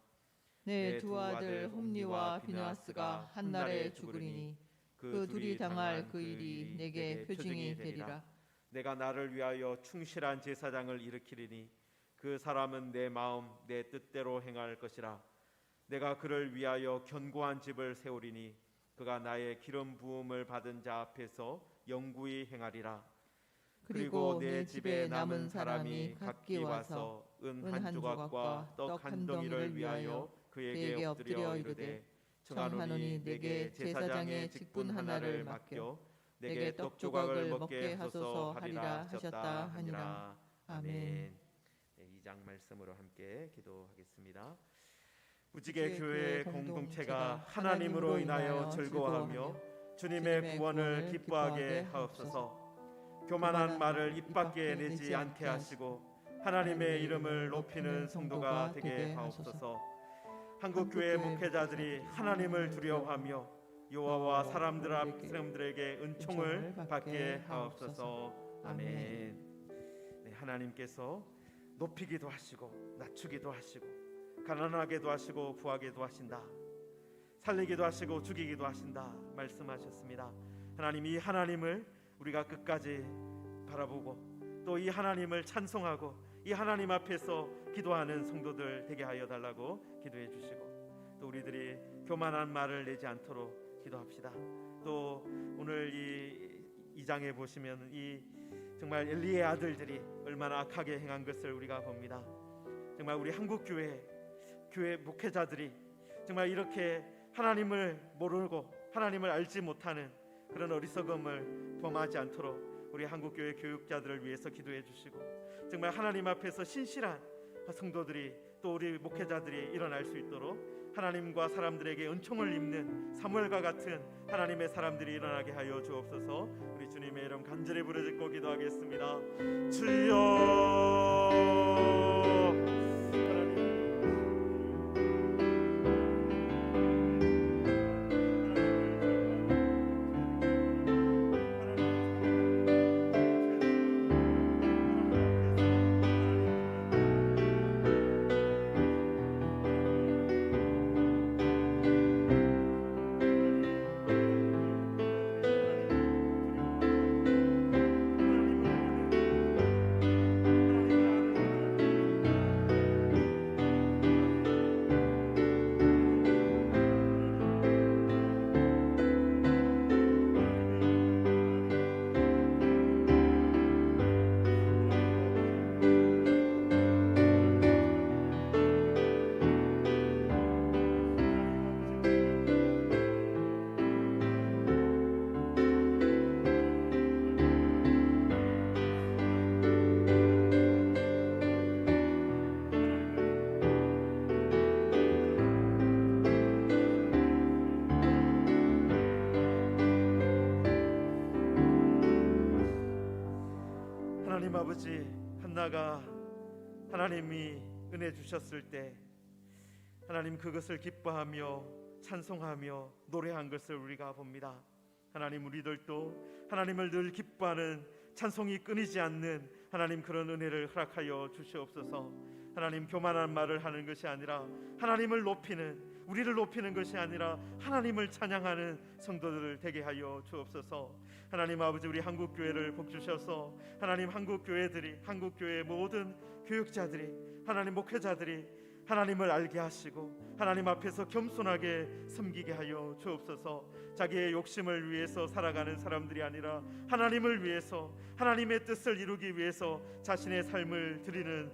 내 두 아들 홈니와 비느하스가 한 날에 죽으리니 그 둘이 당할 그 일이 내게 표징이 되리라. 내가 나를 위하여 충실한 제사장을 일으키리니 그 사람은 내 마음 내 뜻대로 행할 것이라. 내가 그를 위하여 견고한 집을 세우리니 그가 나의 기름 부음을 받은 자 앞에서 영구히 행하리라. 그리고 내 집에 남은 사람이 각기 와서 은 한 조각과 떡 한 덩이를 위하여 그에게 엎드려 이르되 청하노니 내게 제사장의 직분 하나를 맡겨 내게 떡 조각을 먹게 하소서 하리라 하셨다 하니라. 아멘. 2장 말씀으로 함께 기도하겠습니다. 무지개 교회 공동체가 하나님으로 인하여 즐거워하며 주님의 구원을 기뻐하게 하옵소서. 교만한 말을 입 밖에 내지 않게 하시고 하나님의 이름을 높이는 성도가 되게 하옵소서. 한국교회 목회자들이 하나님을 두려워하며 여호와와 사람들에게 은총을 받게 하옵소서. 아멘. 네, 하나님께서 높이기도 하시고 낮추기도 하시고 가난하게도 하시고 부하게도 하신다. 살리기도 하시고 죽이기도 하신다 말씀하셨습니다. 하나님, 이 하나님을 우리가 끝까지 바라보고 또 이 하나님을 찬송하고 이 하나님 앞에서 기도하는 성도들 되게 하여 달라고 기도해 주시고 또 우리들이 교만한 말을 내지 않도록 기도합시다. 또 오늘 이 장에 보시면 이 정말 엘리의 아들들이 얼마나 악하게 행한 것을 우리가 봅니다. 정말 우리 한국교회 목회자들이 정말 이렇게 하나님을 모르고 하나님을 알지 못하는 그런 어리석음을 범하지 않도록 우리 한국교회 교육자들을 위해서 기도해 주시고 정말 하나님 앞에서 신실한 성도들이 또 우리 목회자들이 일어날 수 있도록 하나님과 사람들에게 은총을 입는 사무엘과 같은 하나님의 사람들이 일어나게 하여 주옵소서. 우리 주님의 이름 간절히 부르짖고 기도하겠습니다. 주여. 하나님 아버지, 한나가 하나님이 은혜 주셨을 때 하나님 그것을 기뻐하며 찬송하며 노래한 것을 우리가 봅니다. 하나님, 우리들도 하나님을 늘 기뻐하는 찬송이 끊이지 않는 하나님 그런 은혜를 허락하여 주시옵소서. 하나님, 교만한 말을 하는 것이 아니라 하나님을 높이는, 우리를 높이는 것이 아니라 하나님을 찬양하는 성도들 되게 하여 주옵소서. 하나님 아버지, 우리 한국교회를 복 주셔서 하나님 한국교회들이, 한국교회의 모든 교육자들이, 하나님 목회자들이 하나님을 알게 하시고 하나님 앞에서 겸손하게 섬기게 하여 주옵소서. 자기의 욕심을 위해서 살아가는 사람들이 아니라 하나님을 위해서, 하나님의 뜻을 이루기 위해서 자신의 삶을 드리는